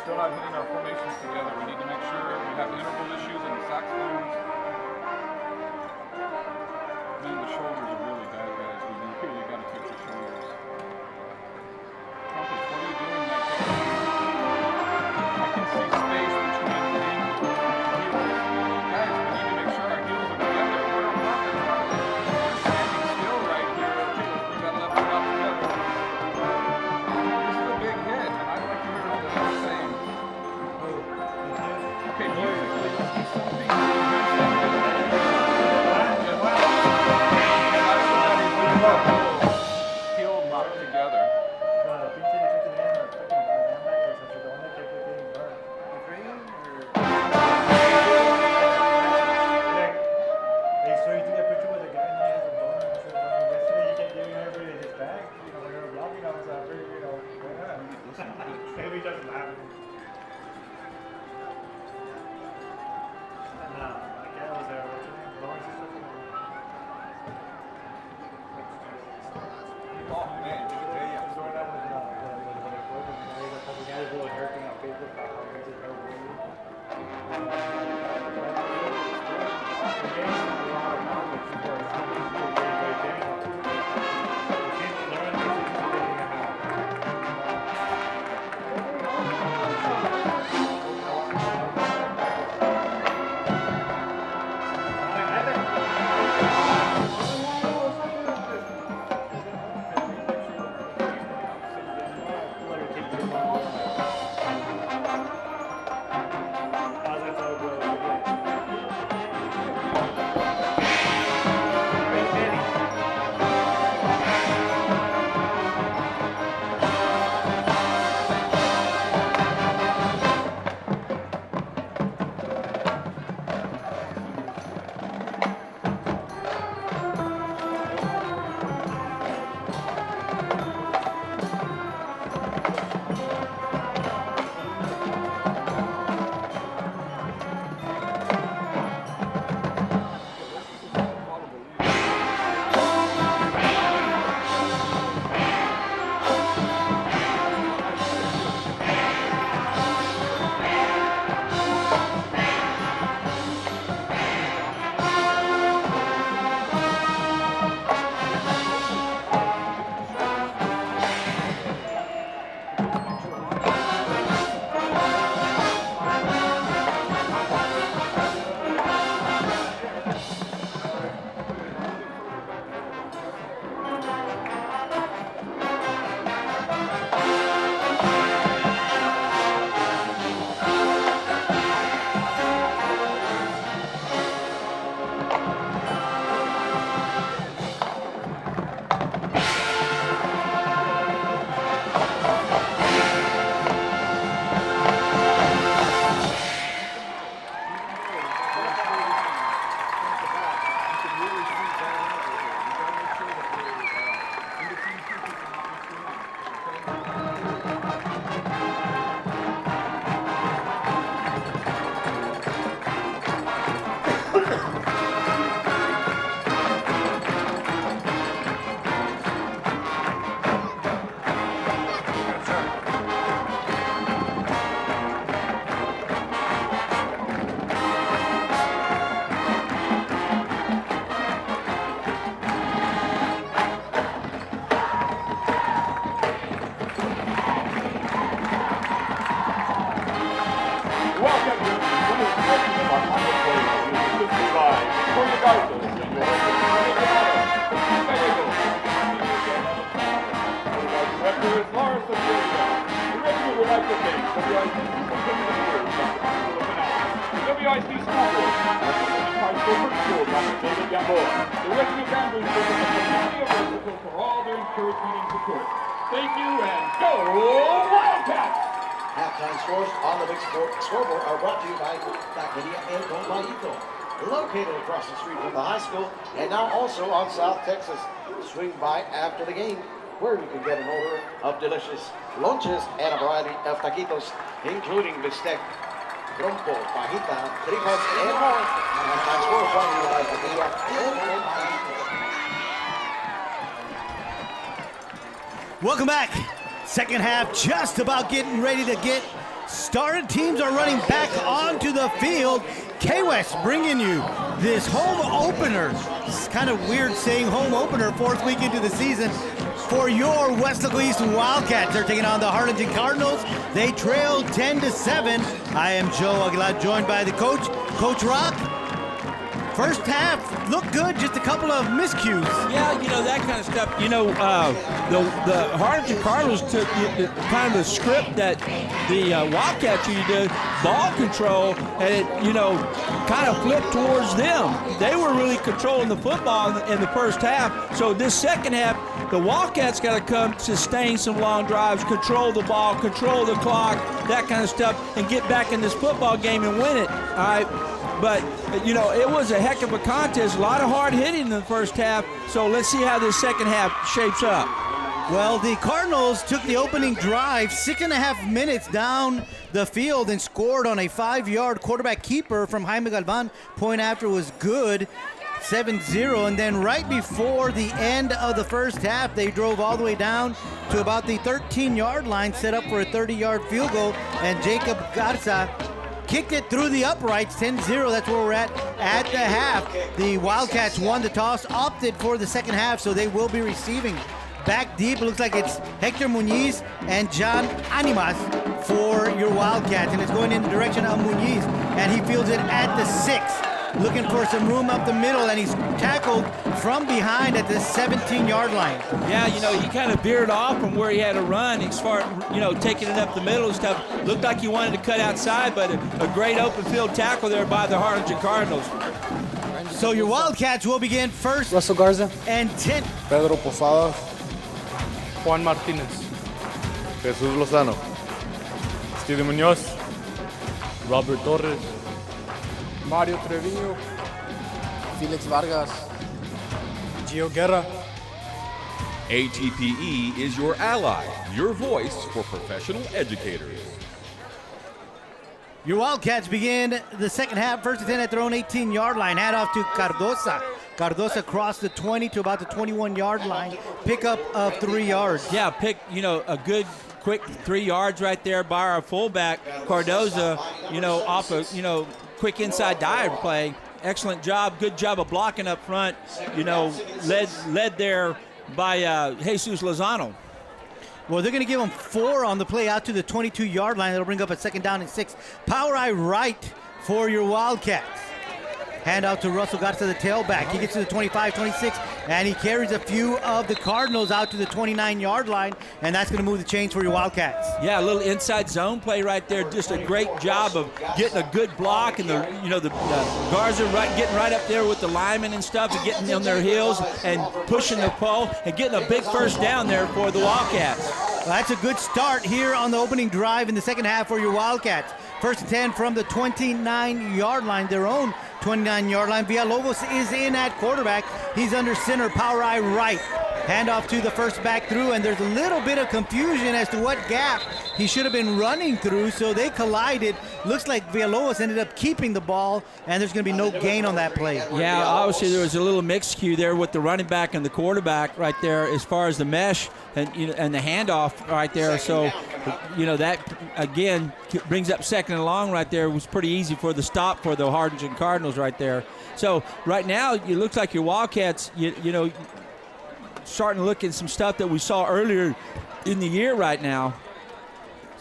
Still not hitting our formations together. We need to make sure we have interval issues in the saxophones. Man, the shoulders are really bad, guys. We really got to fix the shoulders. Trumpets, what are you doing right there? I can see space between the ankles and the heels. Guys, we need to make sure our heels are together. We're standing still right here. Okay, let's bring that left foot out together. This is a big hit, and I'd like to hear what the hell is saying. Okay, musically, let's do something. Cuartos, and your director is Lars Amelia. The regiment would like to thank WIC for coming to the WIC School Board, High School Principal, Dr. David Gamboa. The regiment band boosters and the community of Weslaco for all their encouragement and support. Thank you, and go Wildcats! Halftime scores on the big scoreboard are brought to you by Taqueria El Compadito, located across the street from the high school, and now also on South Texas. Swing by after the game, where you can get an order of delicious lunches and a variety of taquitos, including bistec, trompo, fajita, tripas, and more. Halftime scores brought to you by Taqueria El Compadito. Welcome back. Second half just about getting ready to get started. Teams are running back onto the field. KWES bringing you this home opener. It's kind of weird saying home opener, fourth week into the season, for your Weslaco East Wildcats. They're taking on the Harlingen Cardinals. They trail 10-7. I am Joe Aguilar, joined by the coach, Coach Rock. First half looked good, just a couple of miscues. Yeah, you know, that kind of stuff. You know, the Harlingen Cardinals took kind of the script that the Wildcats used to do, ball control, and it, you know, kind of flipped towards them. They were really controlling the football in the first half. So this second half, the Wildcats got to come sustain some long drives, control the ball, control the clock, that kind of stuff, and get back in this football game and win it. All right. But, you know, it was a heck of a contest, a lot of hard hitting in the first half, so let's see how this second half shapes up. Well, the Cardinals took the opening drive 6.5 minutes down the field and scored on a 5-yard quarterback keeper from Jaime Galvan. Point after was good, 7-0, and then right before the end of the first half, they drove all the way down to about the 13-yard line, set up for a 30-yard field goal, and Jacob Garza kicked it through the uprights, 10-0. That's where we're at the half. The Wildcats won the toss, opted for the second half, so they will be receiving. Back deep, it looks like it's Hector Muñiz and John Animas for your Wildcats, and it's going in the direction of Muñiz, and he fields it at the 6. Looking for some room up the middle, and he's tackled from behind at the 17-yard line. Yeah, you know, he kind of veered off from where he had to run as far, you know, taking it up the middle and stuff. Looked like he wanted to cut outside, but a great open field tackle there by the Harlingen Cardinals. So your Wildcats will begin first. Russell Garza. And 10. Pedro Posadas. Juan Martinez. Jesus Lozano. Steven Munoz. Robert Torres. Mario Treviño. Felix Vargas. Gio Guerra. ATPE is your ally, your voice for professional educators. Your Wildcats begin the second half, first and 10 at their own 18-yard line. Hand off to Cardosa. Cardosa crossed the 20 to about the 21-yard line. Pickup of 3 yards. Yeah, you know, a good quick 3 yards right there by our fullback, Cardoza, you know, off a, you know, quick inside dive play. Excellent job, good job of blocking up front, you know, led there by Jesus Lozano. Well, they're going to give him 4 on the play out to the 22-yard line. That'll bring up a second down and 6. Power eye right for your Wildcats. Hand out to Russell Garza, the tailback. He gets to the 25, 26, and he carries a few of the Cardinals out to the 29-yard line, and that's going to move the chains for your Wildcats. Yeah, a little inside zone play right there. Just a great job of getting a good block, and the Garza getting right up there with the linemen and stuff, and getting on their heels and pushing the pole and getting a big first down there for the Wildcats. Well, that's a good start here on the opening drive in the second half for your Wildcats. First and 10 from the 29-yard line, their own 29-yard line. Villalobos is in at quarterback. He's under center, power eye right. Handoff to the first back through, and there's a little bit of confusion as to what gap he should have been running through, so they collided. Looks like Villalobos ended up keeping the ball, and there's going to be no gain on that play. Yeah, obviously there was a little mixed cue there with the running back and the quarterback right there as far as the mesh and, you know, and the handoff right there. So, you know, that, again, brings up second and long right there. It was pretty easy for the stop for the Harlingen Cardinals right there. So right now, it looks like your Wildcats, you know, starting to look at some stuff that we saw earlier in the year right now.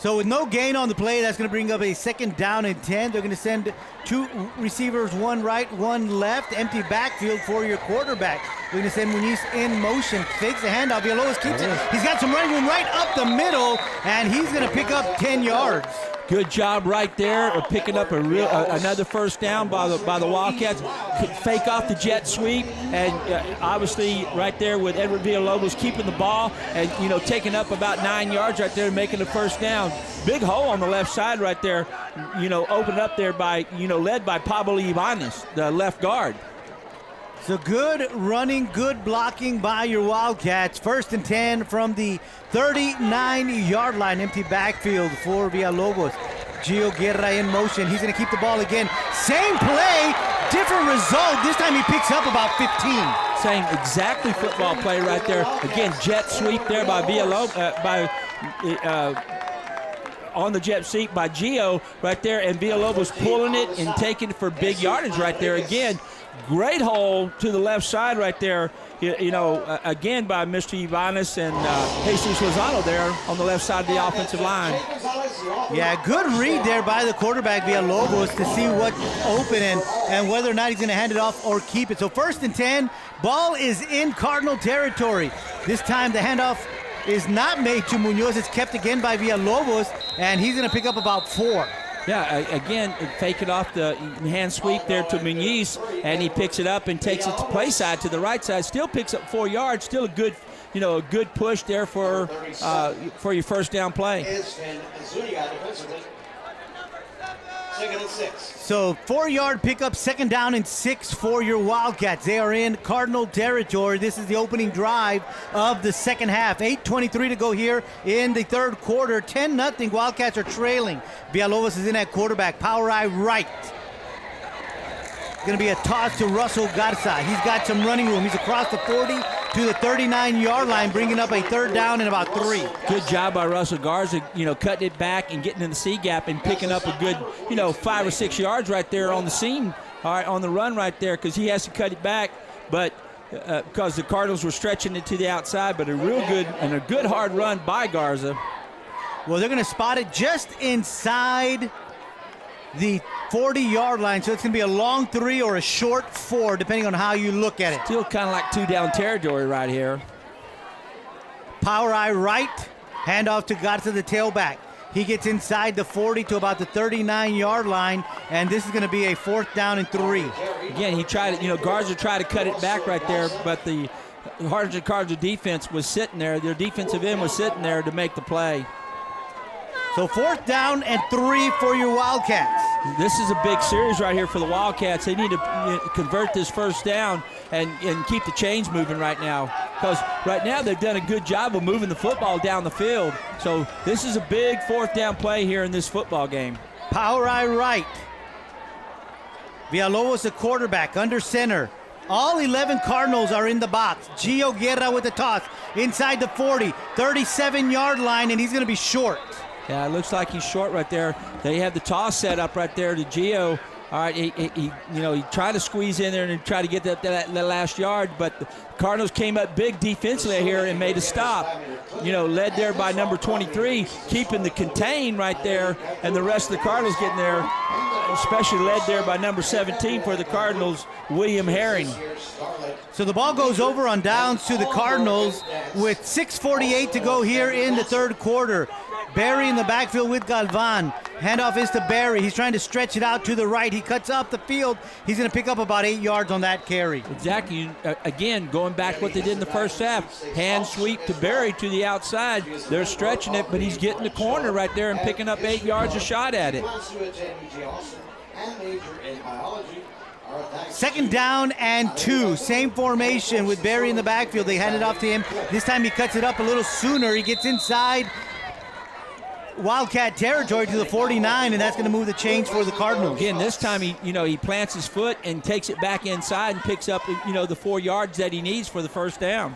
So with no gain on the play, that's going to bring up a 2nd down and 10. They're going to send 2 receivers, 1 right, 1 left, empty backfield for your quarterback. They're going to send Muñiz in motion, fakes the handoff. Villalobos keeps it. He's got some running room right up the middle, and he's going to pick up 10 yards. Good job right there of picking up another first down by the Wildcats. Fake off the jet sweep, and obviously right there with Edward Villalobos keeping the ball and, taking up about 9 yards right there, making the first down. Big hole on the left side right there, opened up there by, led by Pablo Ibanez, the left guard. So good running, good blocking by your Wildcats. 1st and 10 from the 39-yard line. Empty backfield for Villalobos. Gio Guerra in motion. He's going to keep the ball again. Same play, different result. This time he picks up about 15. Same exactly football play right there. Again, jet sweep there by Villalobos. On the jet sweep by Gio right there, and Villalobos pulling it and taking it for big yardage right there again. Great hole to the left side right there, again by Mr. Ibanez and Jesus Lozano there on the left side of the offensive line. Yeah, good read there by the quarterback Villalobos to see what's open and whether or not he's going to hand it off or keep it. So 1st and 10, ball is in Cardinal territory. This time the handoff is not made to Muñoz. It's kept again by Villalobos, and he's going to pick up about 4. Yeah, again, fake it off the hand sweep there to Muñiz, and he picks it up and takes it to play side to the right side. Still picks up 4 yards. Still a good, a good push there for your first down play. So 4-yard pickup, 2nd down and 6 for your Wildcats. They are in Cardinal territory. This is the opening drive of the 2nd half. 8:23 to go here in the 3rd quarter. 10-0. Wildcats are trailing. Villalobos is in at quarterback. Power eye right. Going to be a toss to Russell Garza. He's got some running room. He's across the 40 to the 39-yard line, bringing up a 3rd down and about 3. Good job by Russell Garza, cutting it back and getting in the C gap and picking up a good, 5 or 6 yards right there on the seam, all right, on the run right there, because he has to cut it back, but because the Cardinals were stretching it to the outside, but a real good and a good hard run by Garza. Well, they're going to spot it just inside the 40-yard line, so it's going to be a long 3 or a short 4, depending on how you look at it. Still kind of like 2-down territory right here. Power eye right, handoff to Garza, the tailback. He gets inside the 40 to about the 39-yard line, and this is going to be a 4th down and 3. Again, he tried to, Garza tried to cut it back right there, but the Harlingen Cardinals defense was sitting there. Their defensive end was sitting there to make the play. So 4th down and 3 for your Wildcats. This is a big series right here for the Wildcats. They need to convert this first down and keep the chains moving right now. Because right now they've done a good job of moving the football down the field. So this is a big 4th down play here in this football game. Power eye right. Villalobos, the quarterback, under center. All 11 Cardinals are in the box. Gio Guerra with the toss. Inside the 40, 37-yard line, and he's going to be short. Yeah, it looks like he's short right there. They have the toss set up right there to Gio. All right, he tried to squeeze in there and try to get that last yard, but the Cardinals came up big defensively here and made a stop. Led there by number 23, keeping the contain right there, and the rest of the Cardinals getting there, especially led there by number 17 for the Cardinals, William Herring. So the ball goes over on downs to the Cardinals with 6:48 to go here in the 3rd quarter. Barry in the backfield with Galvan. Handoff is to Barry. He's trying to stretch it out to the right. He cuts up the field. He's going to pick up about 8 yards on that carry. Exactly. Again, going back what they did in the first half. Hand sweep to Barry to the outside. They're stretching it, but he's getting the corner right there and picking up 8 yards a shot at it. 2nd down and 2. Same formation with Barry in the backfield. They hand it off to him. This time he cuts it up a little sooner. He gets inside Wildcat territory to the 49, and that's going to move the chains for the Cardinals. Again, this time he plants his foot and takes it back inside and picks up the 4 yards that he needs for the first down.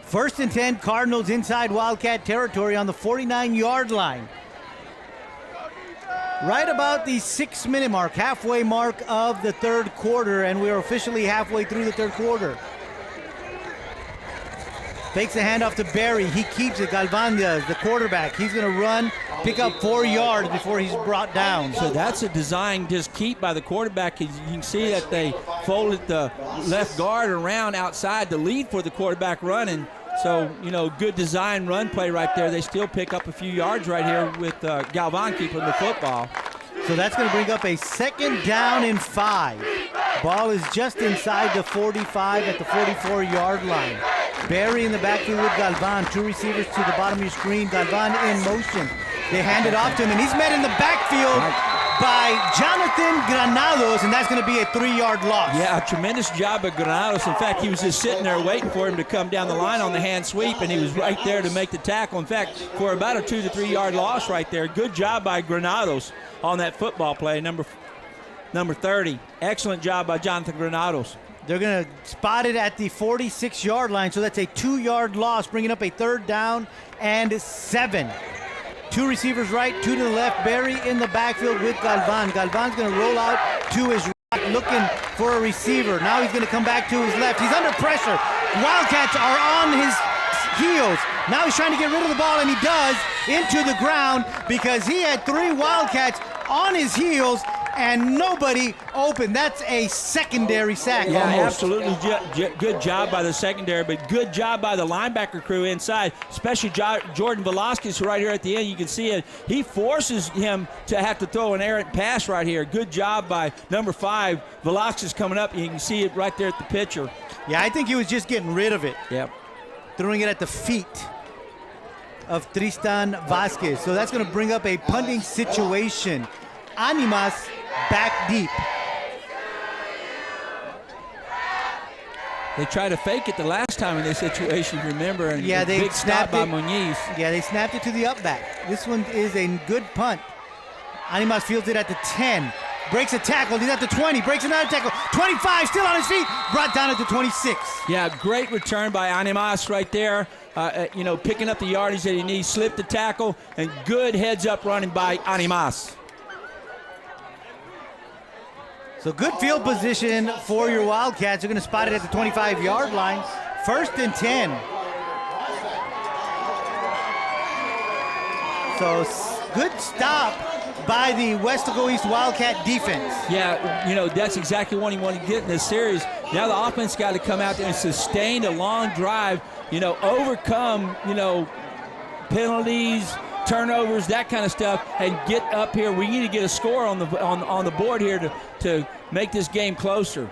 1st and 10, Cardinals inside Wildcat territory on the 49-yard line. Right about the 6-minute mark, halfway mark of the 3rd quarter, and we're officially halfway through the 3rd quarter. Fakes the handoff to Barry. He keeps it. Galvan does, the quarterback. He's going to run pick up 4 yards before he's brought down. So that's a design just keep by the quarterback. You can see that they folded the left guard around outside to lead for the quarterback running. So, good design run play right there. They still pick up a few yards right here with Galvan keeping the football. So that's going to bring up a 2nd down and 5. Ball is just inside the 45 at the 44-yard line. Barry in the backfield with Galvan. 2 receivers to the bottom of your screen. Galvan in motion. They hand it off to him, and he's met in the backfield by Jonathan Granados, and that's going to be a 3-yard loss. Yeah, a tremendous job by Granados. In fact, he was just sitting there waiting for him to come down the line on the hand sweep, and he was right there to make the tackle. In fact, for about a 2 to 3 yard loss right there. Good job by Granados on that football play, number 30. Excellent job by Jonathan Granados. They're going to spot it at the 46-yard line, so that's a 2-yard loss, bringing up a 3rd down and 7. 2 receivers right, 2 to the left. Barry in the backfield with Galvan. Galvan's going to roll out to his right, looking for a receiver. Now he's going to come back to his left. He's under pressure. Wildcats are on his heels. Now he's trying to get rid of the ball, and he does, into the ground, because he had 3 Wildcats on his heels and nobody open. That's a secondary sack. Yeah, almost. absolutely. Good job by the secondary, but good job by the linebacker crew inside, especially Jordan Velasquez right here at the end. You can see it. He forces him to have to throw an errant pass right here. Good job by number 5, Velasquez coming up. You can see it right there at the picture. Yeah, I think he was just getting rid of it. Yep. Throwing it at the feet of Tristan Vasquez. So that's going to bring up a punting situation. Animas back deep. They tried to fake it the last time in this situation, remember? And yeah, they big snapped stop it. by Muñiz. Yeah, they snapped it to the up back. This one is a good punt. Animas fields it at the 10. Breaks a tackle. He's at the 20. Breaks another tackle. 25, still on his feet. Brought down at the 26. Yeah, great return by Animas right there. Picking up the yardage that he needs. Slipped the tackle, and good heads-up running by Animas. So good field position for your Wildcats. They're going to spot it at the 25-yard line. 1st and 10. So good stop by the Weslaco East Wildcat defense. Yeah, that's exactly what he wanted to get in this series. Now the offense got to come out there and sustain a long drive, overcome, penalties, turnovers, that kind of stuff, and get up here. We need to get a score on the board here to make this game closer.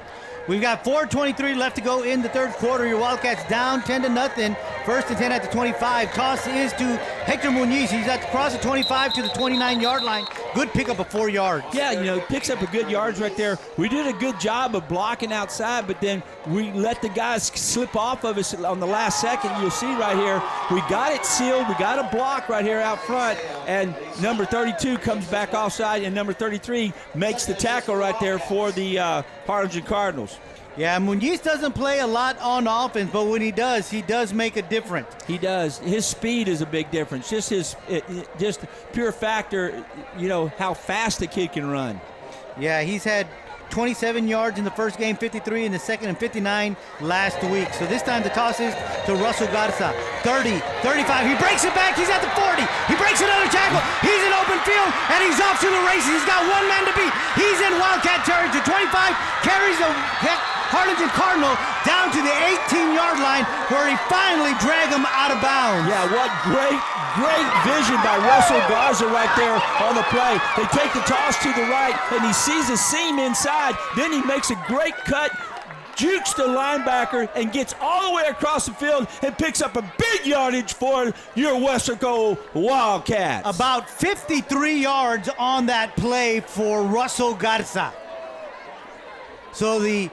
We've got 4:23 left to go in the 3rd quarter. Your Wildcats down 10-0. 1st and 10 at the 25. Toss is to Hector Muñiz. He's at across the 25 to the 29-yard line. Good pickup of 4 yards. Yeah, picks up a good yards right there. We did a good job of blocking outside, but then we let the guys slip off of us on the last second. You'll see right here, we got it sealed. We got a block right here out front, and number 32 comes back offside, and number 33 makes the tackle right there for the Harlingen Cardinals. Yeah, Muñiz doesn't play a lot on offense, but when he does make a difference. He does. His speed is a big difference. Just pure factor, how fast the kid can run. Yeah, he's had 27 yards in the first game, 53 in the second, and 59 last week. So this time the toss is to Russell Garza. 30, 35, he breaks it back, he's at the 40. He breaks another tackle, he's in open field, and he's off to the races. He's got one man to beat. He's in Wildcat territory to 25, carries the Harlingen Cardinal down to the 18-yard line, where he finally dragged him out of bounds. Yeah, what great vision by Russell Garza right there on the play. They take the toss to the right, and he sees a seam inside. Then he makes a great cut, jukes the linebacker, and gets all the way across the field and picks up a big yardage for your Weslaco Wildcats. About 53 yards on that play for Russell Garza. So the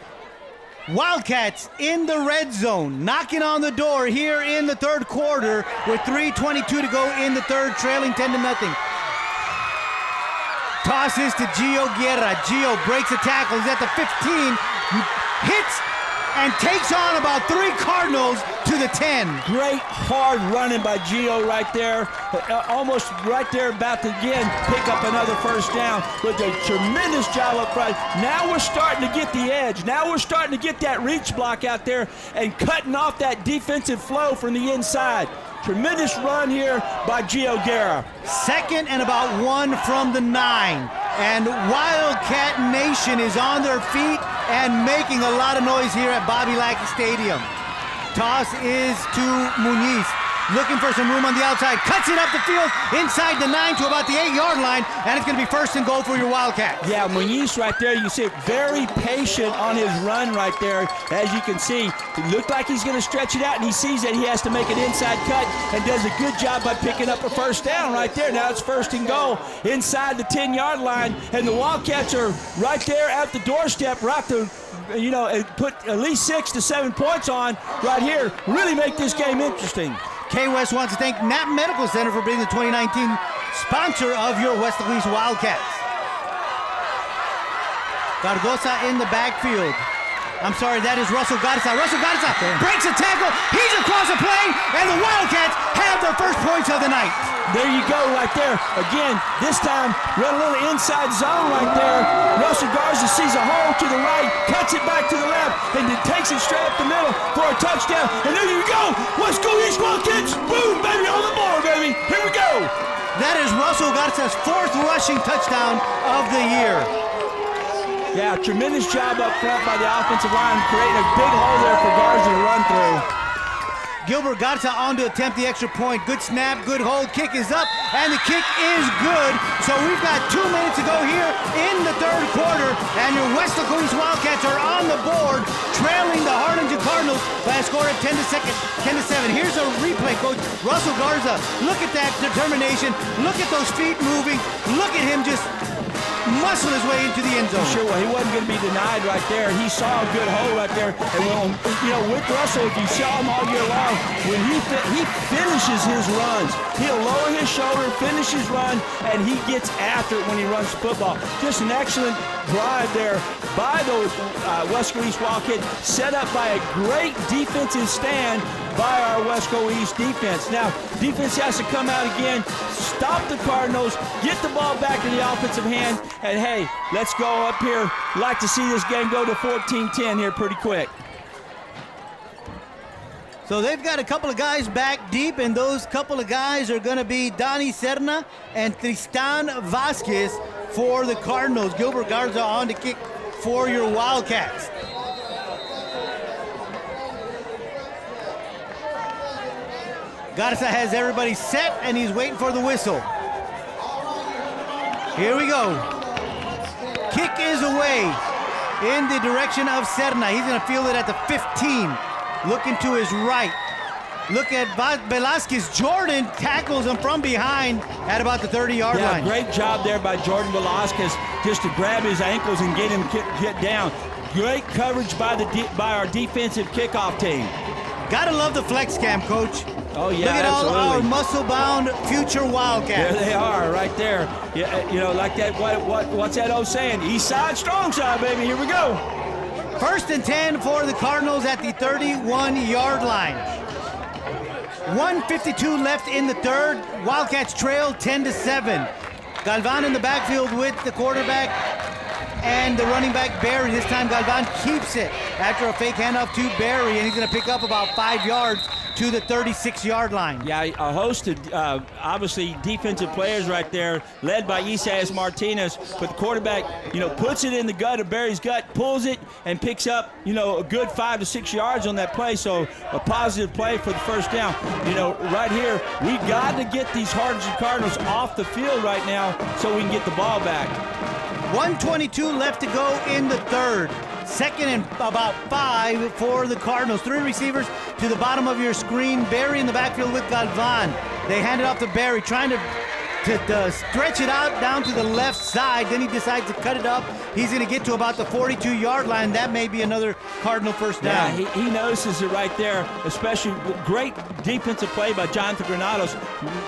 Wildcats in the red zone, knocking on the door here in the 3rd quarter with 3:22 to go in the 3rd, trailing 10-0. Tosses to Gio Guerra. Gio breaks a tackle. He's at the 15, hits and takes on about 3 Cardinals to the 10. Great hard running by Gio right there. Almost right there about to again pick up another first down with a tremendous job up front. Now we're starting to get the edge. Now we're starting to get that reach block out there and cutting off that defensive flow from the inside. Tremendous run here by Gio Guerra. 2nd and about 1 from the 9. And Wildcat Nation is on their feet and making a lot of noise here at Bobby Lackey Stadium. Toss is to Muniz. Looking for some room on the outside. Cuts it up the field inside the 9 to about the 8-yard line. And it's going to be 1st and goal for your Wildcats. Yeah, Muniz right there, you see it, very patient on his run right there. As you can see, it looked like he's going to stretch it out, and he sees that he has to make an inside cut and does a good job by picking up a first down right there. Now it's 1st and goal inside the 10-yard line, and the Wildcats are right there at the doorstep, right to, you know, put at least 6 to 7 points on right here. Really make this game interesting. KWES wants to thank Knapp Medical Center for being the 2019 sponsor of your Weslaco East Wildcats. Gargosa in the backfield. I'm sorry, that is Russell Garza. Russell Garza breaks a tackle. He's across the plane, and the Wildcats have their first points of the night. There you go right there. Again, this time, run a little inside zone right there. Russell Garza sees a hole to the right, cuts it back to the left, and then takes it straight up the middle for a touchdown. And there you go. Weslaco East Wildcats. Boom, baby, on the board, baby. Here we go. That is Russell Garza's 4th rushing touchdown of the year. Yeah, tremendous job up front by the offensive line, creating a big hole there for Garza to run through. Gilbert Garza on to attempt the extra point. Good snap, good hold, kick is up, and the kick is good. So we've got 2 minutes to go here in the 3rd quarter, and your Weslaco East Wildcats are on the board, trailing the Harlingen Cardinals by a score of 10 to 7. Here's a replay, Coach. Russell Garza, look at that determination. Look at those feet moving. Look at him just muscle his way into the end zone. Sure, well, he wasn't going to be denied right there. He saw a good hole right there. And when, you know, with Russell, if you saw him all year long, when he finishes his runs, he'll lower his shoulder, finish his run, and he gets after it when he runs football. Just an excellent drive there by the Weslaco East Wildcats, set up by a great defensive stand by our Weslaco East defense. Now, defense has to come out again, stop the Cardinals, get the ball back in the offensive hand, and hey, let's go up here. Like to see this game go to 14-10 here pretty quick. So they've got a couple of guys back deep, and those couple of guys are going to be Donnie Serna and Tristan Vasquez for the Cardinals. Gilbert Garza on to kick for your Wildcats. Garza has everybody set, and he's waiting for the whistle. Here we go. Kick is away in the direction of Serna. He's going to field it at the 15. Looking to his right. Look at Velasquez. Jordan tackles him from behind at about the 30-yard line. Great job there by Jordan Velasquez just to grab his ankles and get him get down. Great coverage by our defensive kickoff team. Gotta love the flex cam, Coach. Oh, yeah, look at absolutely. all our muscle-bound future Wildcats. There they are, right there. Yeah, you know, like that. What's that old saying? East side, strong side, baby. Here we go. 1st and 10 for the Cardinals at the 31-yard line. 1:52 left in the 3rd. Wildcats trail 10-7. Galvan in the backfield with the quarterback and the running back Barry. This time Galvan keeps it after a fake handoff to Barry, and he's going to pick up about 5 yards to the 36-yard line. Yeah, a host of obviously defensive players right there, led by Isaias Martinez. But the quarterback, you know, puts it in the gut of Barry's gut, pulls it, and picks up, you know, a good 5 to 6 yards on that play. So a positive play for the first down. You know, right here, we got to get these Harlingen Cardinals off the field right now so we can get the ball back. 1:22 left to go in the 3rd. 2nd and about 5 for the Cardinals. 3 receivers to the bottom of your screen. Barry in the backfield with Galvan. They hand it off to Barry, trying to stretch it out down to the left side. Then he decides to cut it up. He's going to get to about the 42-yard line. That may be another Cardinal first down. Yeah, he notices it right there, especially great defensive play by Jonathan Granados,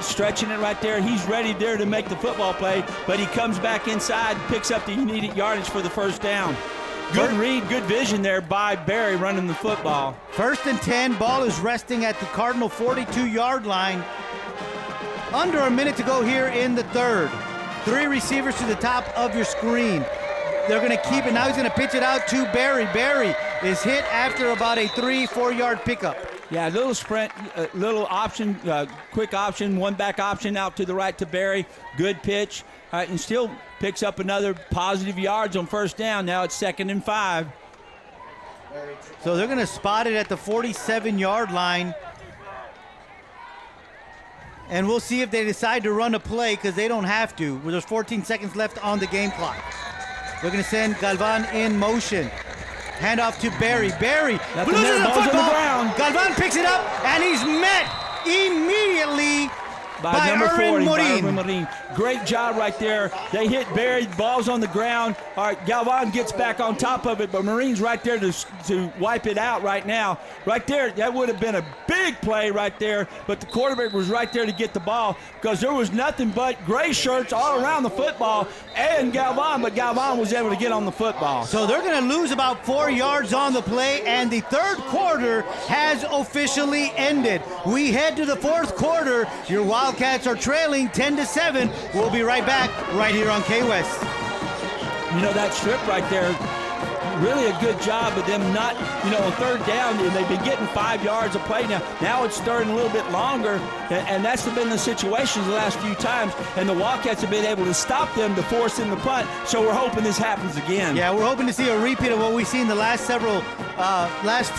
stretching it right there. He's ready there to make the football play, but he comes back inside and picks up the needed yardage for the first down. Good read, good vision there by Barry running the football. 1st and 10, ball is resting at the Cardinal 42-yard line. Under a minute to go here in the third. 3 receivers to the top of your screen. They're going to keep it. Now he's going to pitch it out to Barry. Barry is hit after about a 3-4 yard pickup. Yeah, a little sprint, little option, quick option, one back option out to the right to Barry. Good pitch. And still picks up another positive yards on 1st down. Now it's 2nd and 5. So they're going to spot it at the 47-yard line. And we'll see if they decide to run a play, because they don't have to. There's 14 seconds left on the game clock. They're going to send Galvan in motion. Hand off to Barry. Barry loses the football. Galvan picks it up, and he's met immediately by number 40, Morin. Morin. Great job right there. They hit Barry, ball's on the ground. All right, Galvan gets back on top of it, but Morin's right there to wipe it out right now. Right there, that would have been a big play right there, but the quarterback was right there to get the ball, because there was nothing but gray shirts all around the football and Galvan, but Galvan was able to get on the football. So they're going to lose about 4 yards on the play, and the third quarter has officially ended. We head to the fourth quarter. Your Wildcats are trailing 10-7. We'll be right back right here on KWES. You know, that strip right there, really a good job of them not, on 3rd down, they've been getting 5 yards of play now. Now it's starting a little bit longer, and that's been the situations the last few times, and the Wildcats have been able to stop them to force in the punt, so we're hoping this happens again. Yeah, we're hoping to see a repeat of what we've seen the last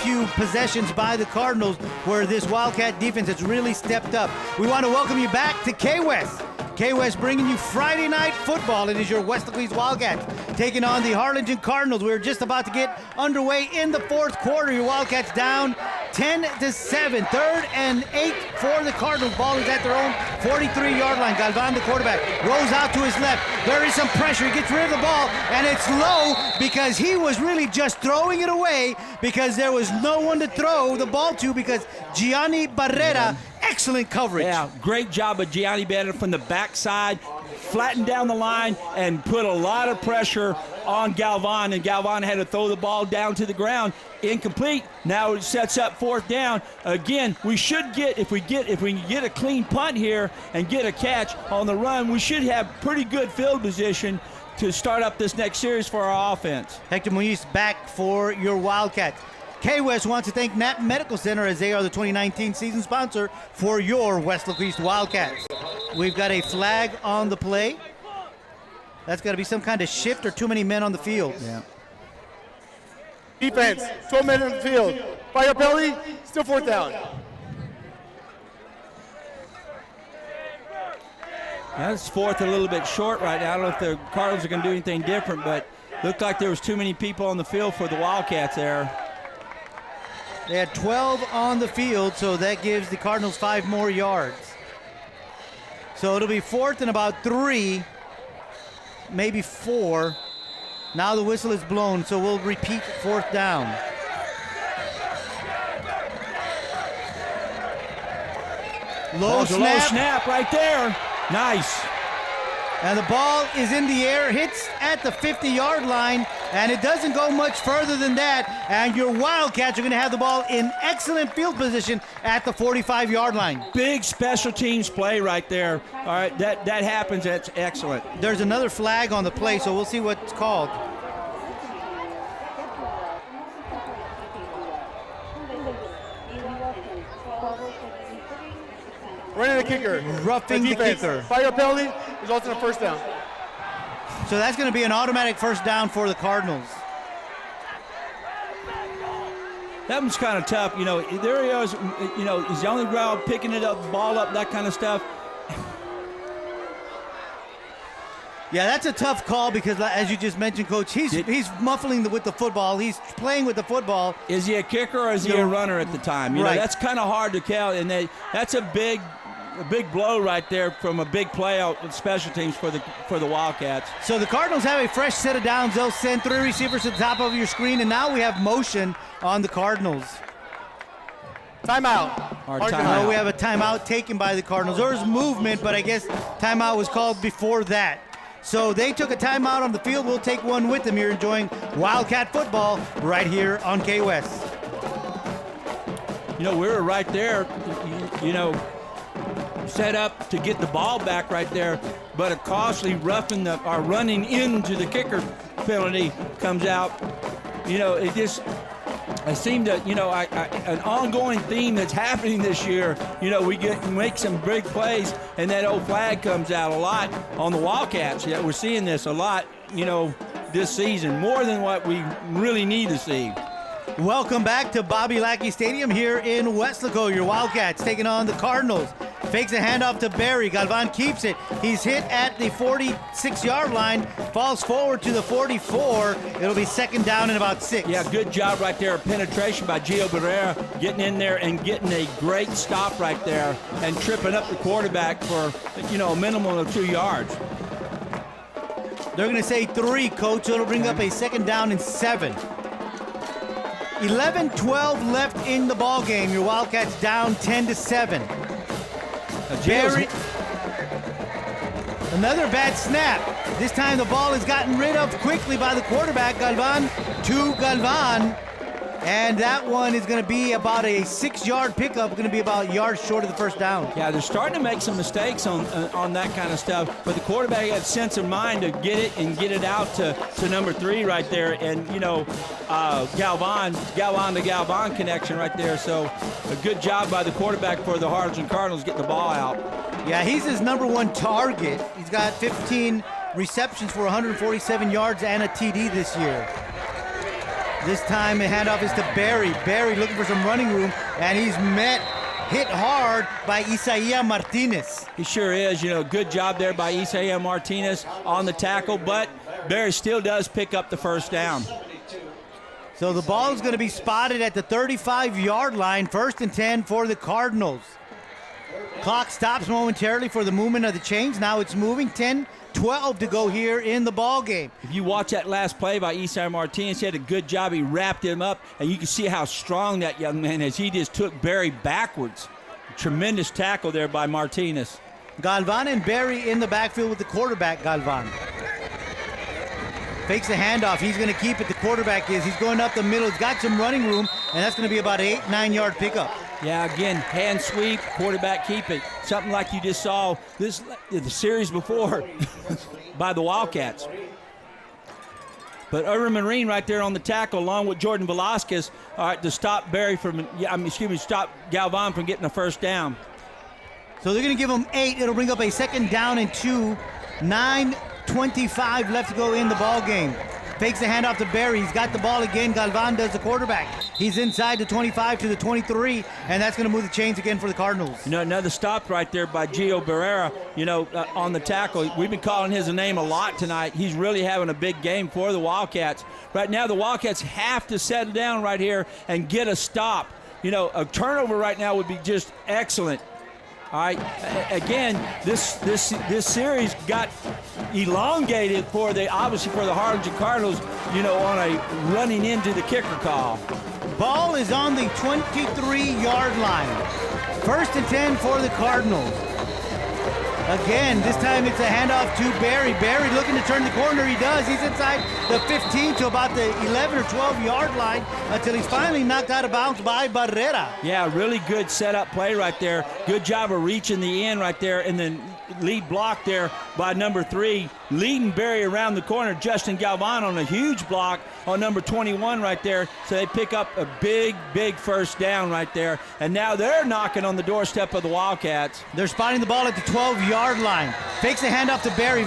few possessions by the Cardinals, where this Wildcat defense has really stepped up. We want to welcome you back to KWES. KWES bringing you Friday night football. It is your Weslaco Wildcats taking on the Harlingen Cardinals. We're just about to get underway in the fourth quarter. Your Wildcats down 10-7. 3rd and 8 for the Cardinals. Ball is at their own 43-yard line. Galvan, the quarterback, rolls out to his left. There is some pressure. He gets rid of the ball, and it's low because he was really just throwing it away because there was no one to throw the ball to, because Gianni Barrera, excellent coverage. Yeah, great job of Gianni Barrera from the backside, flattened down the line and put a lot of pressure on Galvan, and Galvan had to throw the ball down to the ground. Incomplete. Now it sets up 4th down. Again, we should get, if we can get a clean punt here and get a catch on the run, we should have pretty good field position to start up this next series for our offense. Hector Muñiz back for your Wildcats. KWES wants to thank Knapp Medical Center, as they are the 2019 season sponsor for your Weslaco Wildcats. We've got a flag on the play. That's got to be some kind of shift or too many men on the field. Yeah. Defense, 12 men on the field. Fire penalty, still 4th down. That's 4th a little bit short right now. I don't know if the Cardinals are going to do anything different, but looked like there was too many people on the field for the Wildcats there. They had 12 on the field, so that gives the Cardinals 5 more yards. So it'll be 4th and about 3, maybe 4. Now the whistle is blown, so we'll repeat 4th down. Low snap right there. Nice. And the ball is in the air, hits at the 50-yard line, and it doesn't go much further than that. And your Wildcats are going to have the ball in excellent field position at the 45-yard line. Big special teams play right there. All right, that happens. That's excellent. There's another flag on the play, so we'll see what's called. Running the kicker. Roughing the kicker. Fire penalty results in a 1st down. So that's going to be an automatic 1st down for the Cardinals. That one's kind of tough. There he is, he's the only ground picking it up, ball up, that kind of stuff. Yeah, that's a tough call because, as you just mentioned, Coach, he's muffling with the football. He's playing with the football. Is he a kicker or is he a runner at the time? You know, that's kind of hard to count, and that's a big blow right there from a big play out with special teams for the Wildcats. So the Cardinals have a fresh set of downs. They'll send 3 receivers to the top of your screen, and now we have motion on the Cardinals. Timeout. We have a timeout taken by the Cardinals. There was movement, but I guess timeout was called before that. So they took a timeout on the field. We'll take one with them here, enjoying Wildcat football right here on KWES. You know, we were right there, you know, set up to get the ball back right there, but a costly roughing or running into the kicker penalty comes out. You know, I seem to, you know, an ongoing theme that's happening this year. You know, we make some big plays, and that old flag comes out a lot on the Wildcats. Yeah, we're seeing this a lot, you know, this season, more than what we really need to see. Welcome back to Bobby Lackey Stadium here in Weslaco. Your Wildcats taking on the Cardinals. Fakes a handoff to Barry. Galvan keeps it. He's hit at the 46-yard line. Falls forward to the 44. It'll be second down and about 6. Yeah, good job right there. Penetration by Gio Barrera, getting in there and getting a great stop right there and tripping up the quarterback for, you know, a minimum of 2 yards. They're going to say 3, Coach. So it'll bring up a second down and 7. 11-12 left in the ball game. Your Wildcats down 10-7. Barry, another bad snap. This time the ball is gotten rid of quickly by the quarterback, Galvan, to Galvan. And that one is going to be about a 6-yard pickup, going to be about a yard short of the first down. Yeah, they're starting to make some mistakes on that kind of stuff, but the quarterback had sense of mind to get it and get it out to number 3 right there. And, you know, Galvan to Galvan connection right there. So a good job by the quarterback for the Harlingen Cardinals getting the ball out. Yeah, he's his number 1 target. He's got 15 receptions for 147 yards and a TD this year. This time the handoff is to Barry. Barry looking for some running room, and he's hit hard by Isaiah Martinez. He sure is. You know, good job there by Isaiah Martinez on the tackle, but Barry still does pick up the first down. So the ball is going to be spotted at the 35-yard line, 1st and 10 for the Cardinals. Clock stops momentarily for the movement of the chains. Now it's moving. 10-12 to go here in the ball game. If you watch that last play by Isaiah Martinez, he had a good job. He wrapped him up, and you can see how strong that young man is. He just took Barry backwards. Tremendous tackle there by Martinez. Galvan and Barry in the backfield with the quarterback, Galvan. Fakes the handoff. He's going to keep it. The quarterback is. He's going up the middle. He's got some running room, and that's going to be about an 8-9 yard pickup. Yeah, again, hand sweep, quarterback keep it. Something like you just saw the series before by the Wildcats. But Irvin Marine right there on the tackle, along with Jordan Velasquez, all right, to stop stop Galvan from getting a first down. So they're going to give him 8. It'll bring up a second down and 2. 9:25 left to go in the ball game. Fakes the handoff to Barry. He's got the ball again. Galvan does the quarterback. He's inside the 25 to the 23, and that's going to move the chains again for the Cardinals. You know, another stop right there by Gio Barrera, you know, on the tackle. We've been calling his name a lot tonight. He's really having a big game for the Wildcats. Right now, the Wildcats have to settle down right here and get a stop. You know, a turnover right now would be just excellent. All right, again, this series got elongated obviously for the Harlingen Cardinals, you know, on a running into the kicker call. Ball is on the 23-yard line. 1st and 10 for the Cardinals. Again, this time it's a handoff to Barry. Barry looking to turn the corner. He does. He's inside the 15 to about the 11 or 12-yard line until he's finally knocked out of bounds by Barrera. Yeah, really good setup play right there. Good job of reaching the end right there, and then lead block there by number 3, leading Barry around the corner. Justin Galvan on a huge block on number 21 right there. So they pick up a big first down right there. And now they're knocking on the doorstep of the Wildcats. They're spotting the ball at the 12-yard line. Fakes a handoff to Barry.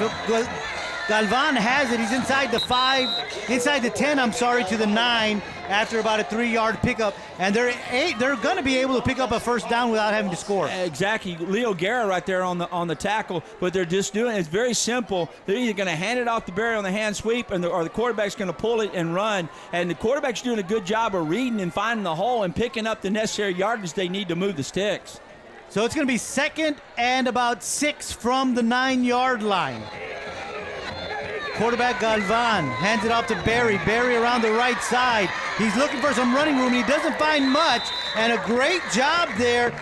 Galvan has it. He's inside the 10, to the 9 after about a 3-yard pickup. And they're going to be able to pick up a first down without having to score. Exactly. Leo Guerra right there on the tackle. But they're just doing it's very simple. They're either going to hand it off to Barry on the hand sweep or the quarterback's going to pull it and run. And the quarterback's doing a good job of reading and finding the hole and picking up the necessary yardage they need to move the sticks. So it's going to be 2nd and about 6 from the 9-yard line. Quarterback Galvan hands it off to Barry. Barry around the right side. He's looking for some running room. He doesn't find much. And a great job there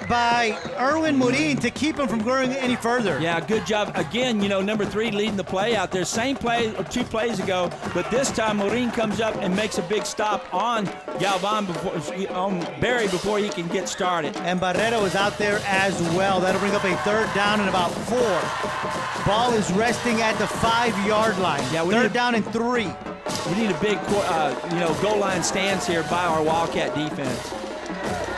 by Erwin Morin to keep him from going any further. Yeah, good job. Again, you know, number 3 leading the play out there. Same play 2 plays ago, but this time Morin comes up and makes a big stop on Galvan, on Barry before he can get started. And Barrero is out there as well. That'll bring up a 3rd down and about 4. Ball is resting at the 5-yard line. Yeah, 3rd down and 3. We need a big, goal line stance here by our Wildcat defense.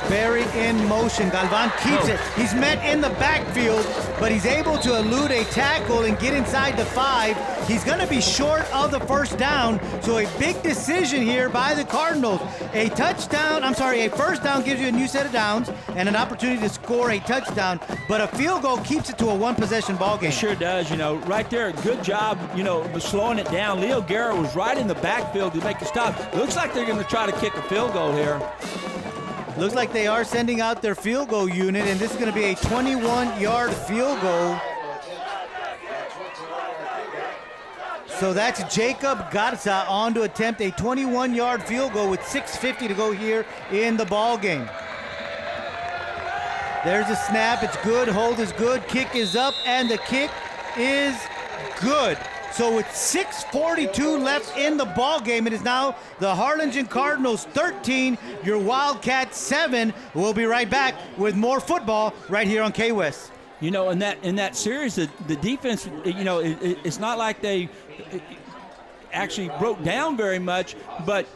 Barry in motion. Galvan keeps it. He's met in the backfield, but he's able to elude a tackle and get inside the 5. He's going to be short of the 1st down, so a big decision here by the Cardinals. A 1st down gives you a new set of downs and an opportunity to score a touchdown, but a field goal keeps it to a 1-possession ball game. It sure does, you know. Right there, good job, you know, slowing it down. Leo Guerra was right in the backfield to make a stop. Looks like they're going to try to kick a field goal here. Looks like they are sending out their field goal unit, and this is going to be a 21-yard field goal. So that's Jacob Garza on to attempt a 21-yard field goal with 6:50 to go here in the ball game. There's a snap. It's good. Hold is good. Kick is up, and the kick is good. So with 6:42 left in the ball game, it is now the Harlingen Cardinals 13, your Wildcats 7. We'll be right back with more football right here on KWES. You know, in that series, the defense, you know, it's not like they actually broke down very much, but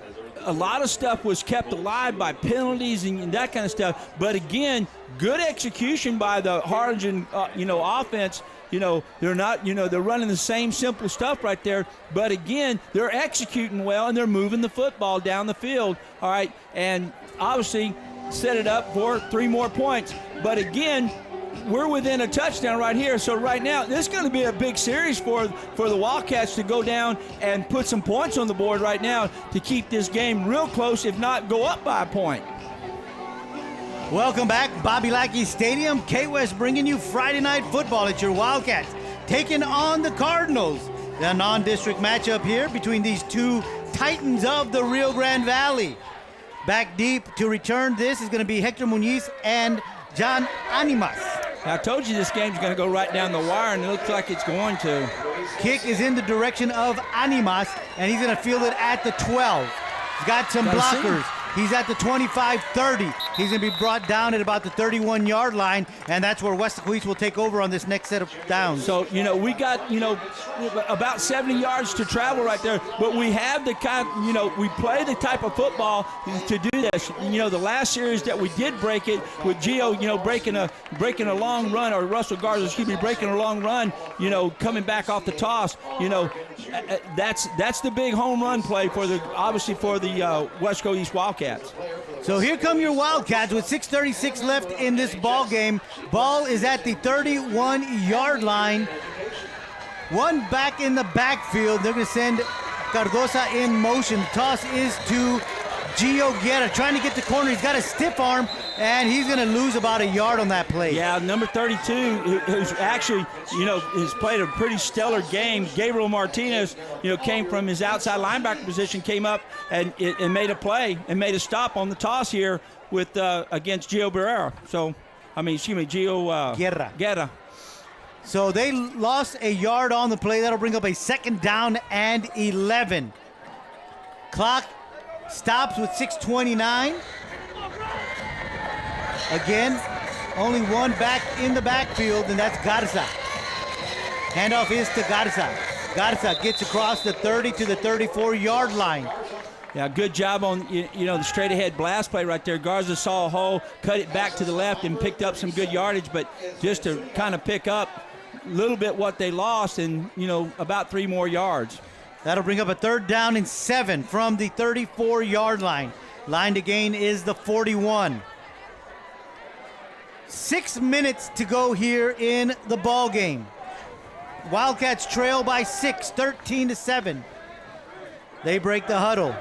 a lot of stuff was kept alive by penalties and that kind of stuff. But again, good execution by the Harlingen, offense. You know, they're not, you know, they're running the same simple stuff right there. But again, they're executing well and they're moving the football down the field. All right. And obviously set it up for 3 more points. But again, we're within a touchdown right here. So right now, this is going to be a big series for the Wildcats to go down and put some points on the board right now to keep this game real close, if not go up by a point. Welcome back, Bobby Lackey Stadium. KWES bringing you Friday Night Football at your Wildcats, taking on the Cardinals. The non-district matchup here between these 2 titans of the Rio Grande Valley. Back deep to return this is going to be Hector Muñiz and John Animas. I told you this game's going to go right down the wire, and it looks like it's going to. Kick is in the direction of Animas, and he's going to field it at the 12. He's got some blockers. He's at the 25-30. He's going to be brought down at about the 31-yard line, and that's where Weslaco will take over on this next set of downs. So, you know, we got, you know, about 70 yards to travel right there, but we have the kind, you know, we play the type of football to do this. You know, the last series that we did break it with Gio, you know, breaking a long run, or Russell Garza, breaking a long run, you know, coming back off the toss, you know, that's the big home run play for the Weslaco East Wildcats. So here come your Wildcats with 6:36 left in this ball game. Ball is at the 31-yard line. One back in the backfield. They're going to send Cardosa in motion. The toss is to Gio Guerra, trying to get the corner. He's got a stiff arm, and he's going to lose about a yard on that play. Yeah, number 32, who's actually, you know, has played a pretty stellar game. Gabriel Martinez, you know, came from his outside linebacker position, came up and made a play and made a stop on the toss here with against Gio Guerra. So they lost a yard on the play. That'll bring up a 2nd down and 11. Clock stops with 6:29. Again, only one back in the backfield, and that's Garza. Handoff is to Garza. Garza gets across the 30 to the 34-yard line. Yeah, good job on, you know, the straight-ahead blast play right there. Garza saw a hole, cut it back to the left, and picked up some good yardage, but just to kind of pick up a little bit what they lost and, you know, about 3 more yards. That'll bring up a 3rd down and 7 from the 34-yard line. Line to gain is the 41. 6 minutes to go here in the ball game. Wildcats trail by 6, 13-7. They break the huddle.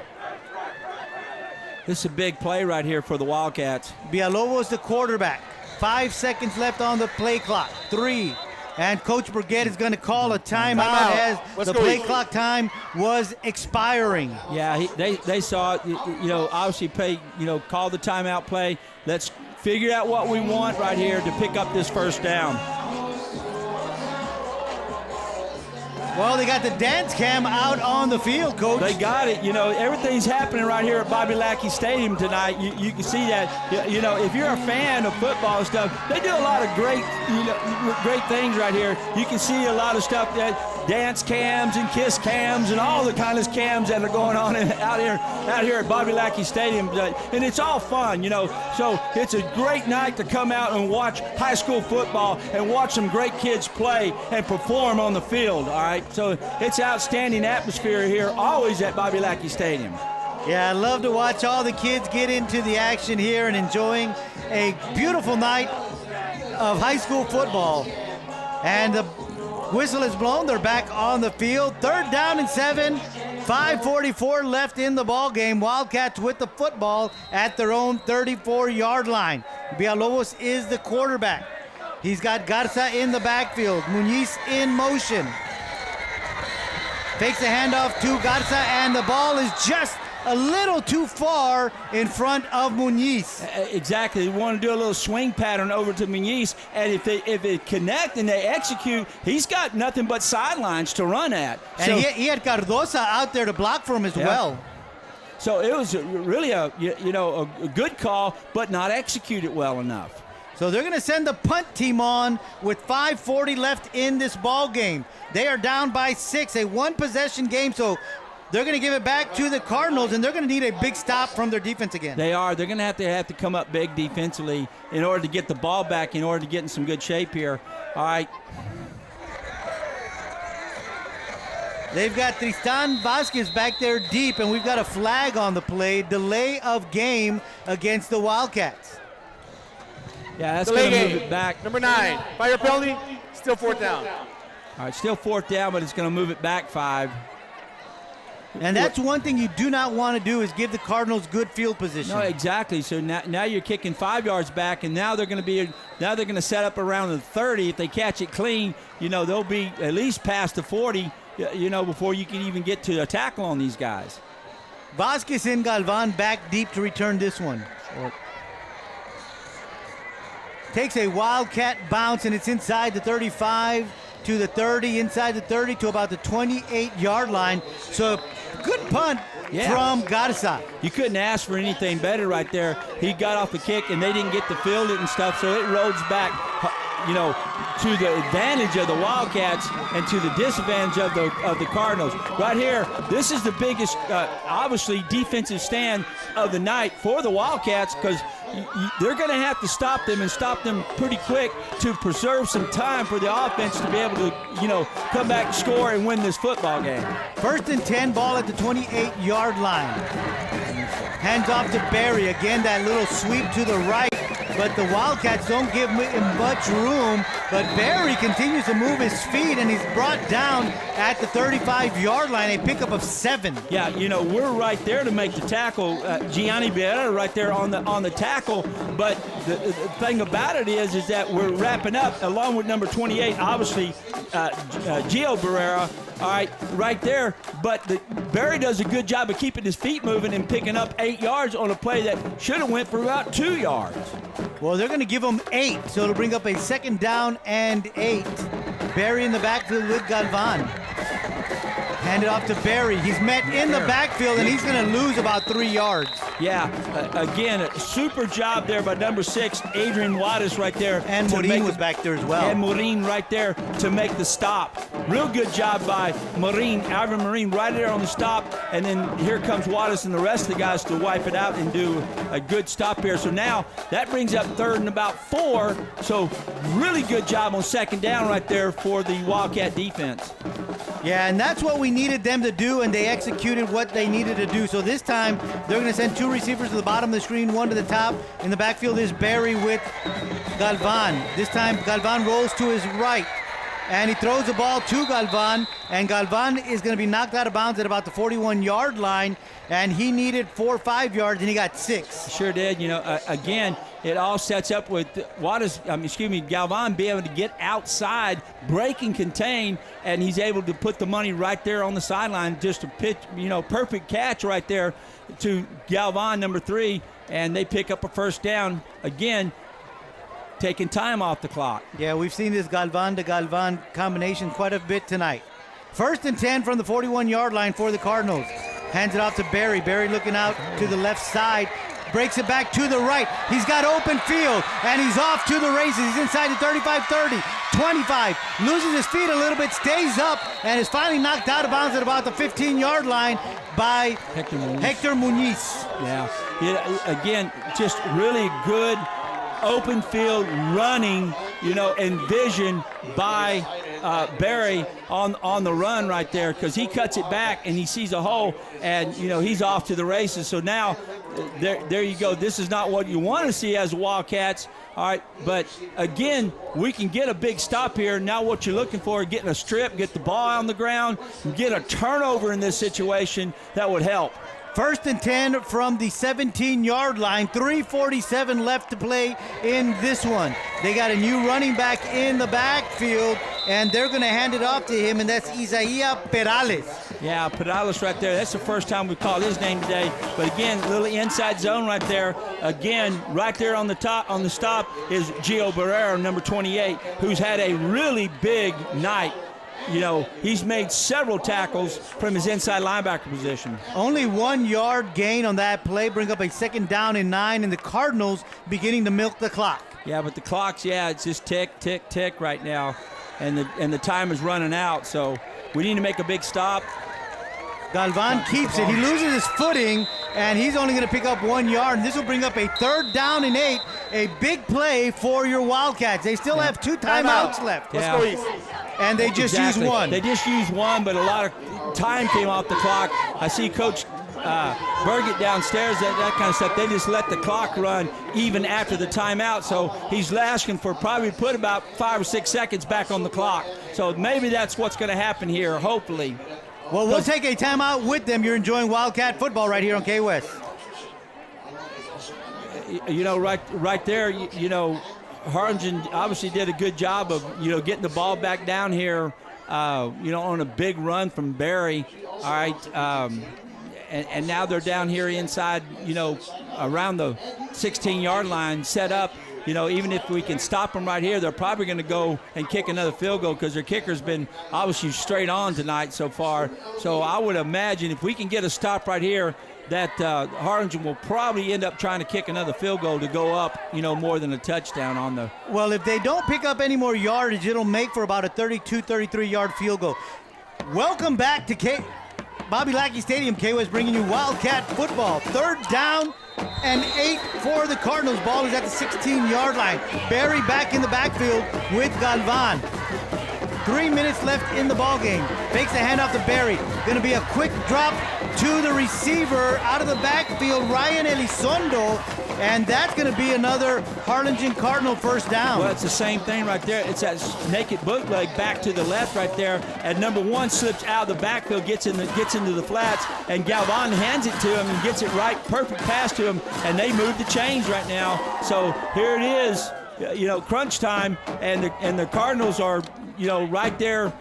This is a big play right here for the Wildcats. Villalobos the quarterback. 5 seconds left on the play clock. 3, And Coach Burgett is going to call a timeout as the play clock time was expiring. Yeah, they saw it, obviously call the timeout play. Let's figure out what we want right here to pick up this first down. Well, they got the dance cam out on the field, Coach. They got it. Everything's happening right here at Bobby Lackey Stadium tonight. You can see that. If you're a fan of football and stuff, they do a lot of great things right here. You can see a lot of stuff, that dance cams and kiss cams and all the kind of cams that are going on out here at Bobby Lackey Stadium. And it's all fun, So it's a great night to come out and watch high school football and watch some great kids play and perform on the field, all right? So it's outstanding atmosphere here, always at Bobby Lackey Stadium. Yeah, I love to watch all the kids get into the action here and enjoying a beautiful night of high school football. And the whistle is blown. They're back on the field. 3rd down and 7. 5:44 left in the ball game. Wildcats with the football at their own 34-yard line. Villalobos is the quarterback. He's got Garza in the backfield. Muñiz in motion. Takes the handoff to Garza, and the ball is just a little too far in front of Muñiz. Exactly. They want to do a little swing pattern over to Muñiz, and if they connect and they execute, he's got nothing but sidelines to run at. And so, he had Cardosa out there to block for him as well. So it was really a good call, but not executed well enough. So they're going to send the punt team on with 5:40 left in this ball game. They are down by 6, a one-possession game, so they're going to give it back to the Cardinals, and they're going to need a big stop from their defense again. They are. They're going to have to come up big defensively in order to get the ball back, in order to get in some good shape here. All right. They've got Tristan Vasquez back there deep, and we've got a flag on the play, delay of game against the Wildcats. Yeah, that's going to move it back. Number 9, fire penalty, still 4th down. All right, still 4th down, but it's going to move it back 5. And that's one thing you do not want to do, is give the Cardinals good field position. No, exactly. So now you're kicking 5 yards back, and now they're going to set up around the 30. If they catch it clean, they'll be at least past the 40, before you can even get to a tackle on these guys. Vasquez and Galvan back deep to return this one. Takes a Wildcat bounce, and it's inside the 35 to the 30, inside the 30 to about the 28-yard line. So good punt from Garza. You couldn't ask for anything better right there. He got off the kick, and they didn't get to field it and stuff, so it rolls back, to the advantage of the Wildcats and to the disadvantage of the Cardinals. Right here, this is the biggest, obviously, defensive stand of the night for the Wildcats, because they're going to have to stop them, and stop them pretty quick to preserve some time for the offense to be able to, come back, score, and win this football game. 1st and 10, ball at the 28-yard line. Hands off to Barry. Again, that little sweep to the right, but the Wildcats don't give him much room. But Barry continues to move his feet, and he's brought down at the 35-yard line, a pickup of 7. Yeah, we're right there to make the tackle. Gianni Barrera right there on the tackle. But the thing about it is that we're wrapping up, along with number 28, obviously, Gio Barrera. All right there. But Barry does a good job of keeping his feet moving and picking up 8 yards on a play that should have went for about 2 yards. Well, they're going to give him 8, so it'll bring up a 2nd down and 8. Barry in the backfield with Galvan. Hand it off to Barry. He's met in the backfield, and he's going to lose about 3 yards. Yeah, again, a super job there by number 6, Adrian Wattis right there. And Morin was back there as well. And Morin right there to make the stop. Real good job by Morin, Ivan Morin right there on the stop. And then here comes Wattis and the rest of the guys to wipe it out and do a good stop here. So now that brings up 3rd and about 4. So really good job on 2nd down right there for the Wildcat defense. Yeah, and that's what we needed them to do, and they executed what they needed to do. So this time, they're going to send 2 receivers to the bottom of the screen, 1 to the top. In the backfield is Barry with Galvan. This time, Galvan rolls to his right. and he throws the ball to Galvan, and Galvan is going to be knocked out of bounds at about the 41-yard line, and he needed 4 or 5 yards, and he got 6. Sure did. You know, again, it all sets up with Galvan being able to get outside, break and contain, and he's able to put the money right there on the sideline. Just a pitch, perfect catch right there to Galvan, number 3, and they pick up a first down. Again, taking time off the clock. Yeah, we've seen this Galvan to Galvan combination quite a bit tonight. 1st and 10 from the 41-yard line for the Cardinals. Hands it off to Barry. Barry looking out to the left side. Breaks it back to the right. He's got open field, and he's off to the races. He's inside the 35, 30, 25. Loses his feet a little bit, stays up, and is finally knocked out of bounds at about the 15-yard line by Hector Muniz. Yeah, again, just really good open field running, and vision by Barry on the run right there, because he cuts it back and he sees a hole, and he's off to the races. So now there you go. This is not what you want to see as Wildcats. All right, but again, we can get a big stop here. Now what you're looking for, getting a strip, get the ball on the ground, get a turnover in this situation, that would help. 1st and 10 from the 17-yard line. 3:47 left to play in this one. They got a new running back in the backfield, and they're going to hand it off to him, and that's Isaiah Perales. Yeah, Perales right there. That's the first time we called his name today. But again, little inside zone right there. Again, right there on the top, on the stop is Gio Barrero, number 28, who's had a really big night. He's made several tackles from his inside linebacker position. Only 1 yard gain on that play, bring up a 2nd down and 9, and the Cardinals beginning to milk the clock. Yeah, but the clock's, it's just tick, tick, tick right now, and the time is running out, so we need to make a big stop. Galvan keeps it. He loses his footing, and he's only going to pick up 1 yard, and this will bring up a 3rd down and 8, a big play for your Wildcats. They still have 2 timeouts left. Yeah. Let's go East. And they just used 1. They just used 1, but a lot of time came off the clock. I see Coach Burgett downstairs, that kind of stuff. They just let the clock run even after the timeout, so he's asking for probably put about 5 or 6 seconds back on the clock. So maybe that's what's going to happen here, hopefully. Well, we'll take a timeout with them. You're enjoying Wildcat football right here on KWES. Right there, Harlingen obviously did a good job of, getting the ball back down here, on a big run from Barry. All right. And now they're down here inside, around the 16-yard line, set up. Even if we can stop them right here, they're probably going to go and kick another field goal, because their kicker's been obviously straight on tonight so far. So I would imagine if we can get a stop right here, that Harlingen will probably end up trying to kick another field goal to go up, more than a touchdown on the. Well, if they don't pick up any more yardage, it'll make for about a 32, 33-yard field goal. Welcome back to Bobby Lackey Stadium. KWES bringing you Wildcat football. 3rd down and 8 for the Cardinals. Ball is at the 16-yard line. Barry back in the backfield with Galvan. 3 minutes left in the ball game. Fakes the handoff to Barry. Going to be a quick drop to the receiver out of the backfield, Ryan Elizondo, and that's going to be another Harlingen Cardinal first down. Well, it's the same thing right there. It's that naked bootleg back to the left right there, and number 1 slips out of the backfield, gets into the flats, and Galvan hands it to him and gets it right, perfect pass to him, and they move the chains right now. So here it is, crunch time, and the Cardinals are, right there,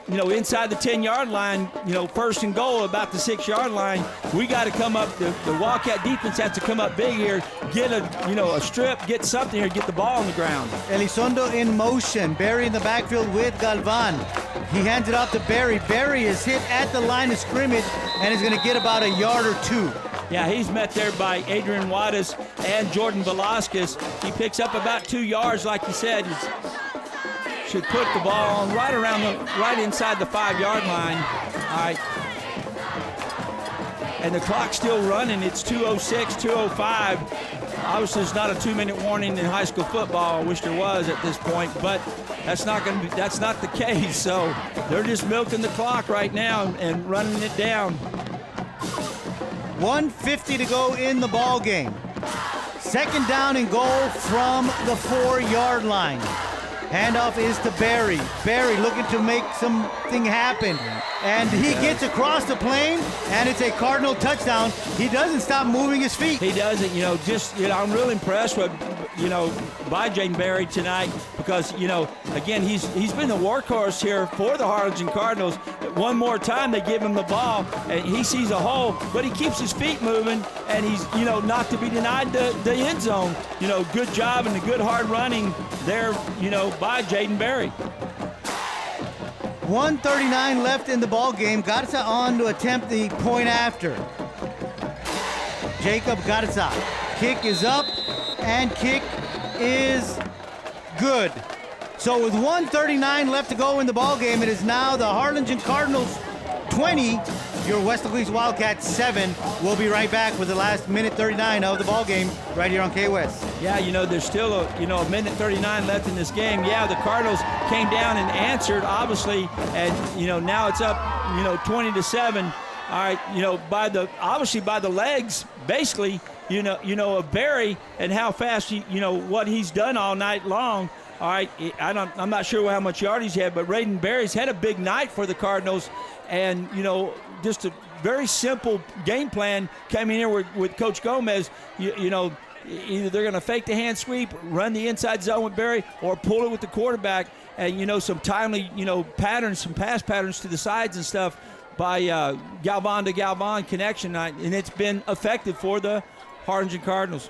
inside the 10-yard line, 1st and goal, about the 6-yard line. We got to come up, the Wildcat defense has to come up big here, get a strip, get something here, get the ball on the ground. Elizondo in motion, Barry in the backfield with Galvan. He hands it off to Barry. Barry is hit at the line of scrimmage and is going to get about a yard or 2. Yeah, he's met there by Adrian Wattis and Jordan Velasquez. He picks up about 2 yards, like you said. Should put the ball on right inside the 5-yard line. All right. And the clock's still running. It's 2:06, 2:05. Obviously, there's not a 2-minute warning in high school football. I wish there was at this point, but that's not the case. So they're just milking the clock right now and running it down. 1:50 to go in the ball game. 2nd down and goal from the 4-yard line. Handoff is to Barry. Barry looking to make something happen. And he gets across the plane, and it's a Cardinal touchdown. He doesn't stop moving his feet. He doesn't, I'm really impressed with, by Jaden Barry tonight because, again, he's been the workhorse here for the Harlingen Cardinals. One more time they give him the ball, and he sees a hole, but he keeps his feet moving, and he's, not to be denied the end zone. Good job and the good hard running there, by Jaden Barry. 1:39 left in the ball game. Garza on to attempt the point after. Jacob Garza. Kick is up, and kick is good. So with 1:39 left to go in the ball game, it is now the Harlingen Cardinals 20, your Weslaco East Wildcats 7. We'll be right back with the last minute 39 of the ball game right here on KWES. Yeah, there's still a minute 39 left in this game. Yeah, the Cardinals came down and answered, obviously, and now it's up, 20-7. All right, by the legs, basically, of Barry and how fast what he's done all night long. All right, I'm not sure how much yardage he had, but Raiden Barry's had a big night for the Cardinals, and just a very simple game plan coming in here with Coach Gomez. Either they're going to fake the hand sweep, run the inside zone with Barry, or pull it with the quarterback, and some timely patterns, some pass patterns to the sides and stuff by Galvan to Galvan connection, and it's been effective for the Harlingen Cardinals.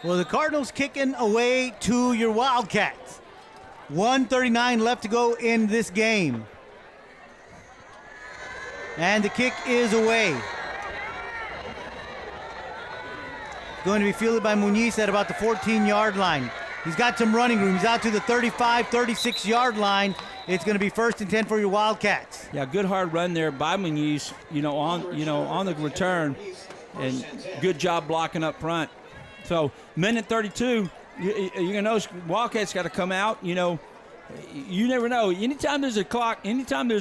Well, the Cardinals kicking away to your Wildcats. 1:39 left to go in this game. And the kick is away. Going to be fielded by Muniz at about the 14-yard line. He's got some running room. He's out to the 35, 36-yard line. It's going to be 1st and 10 for your Wildcats. Yeah, good hard run there by Muniz, on the return, and good job blocking up front. So, minute 32, you're going to notice Wildcats got to come out. You never know. Anytime there's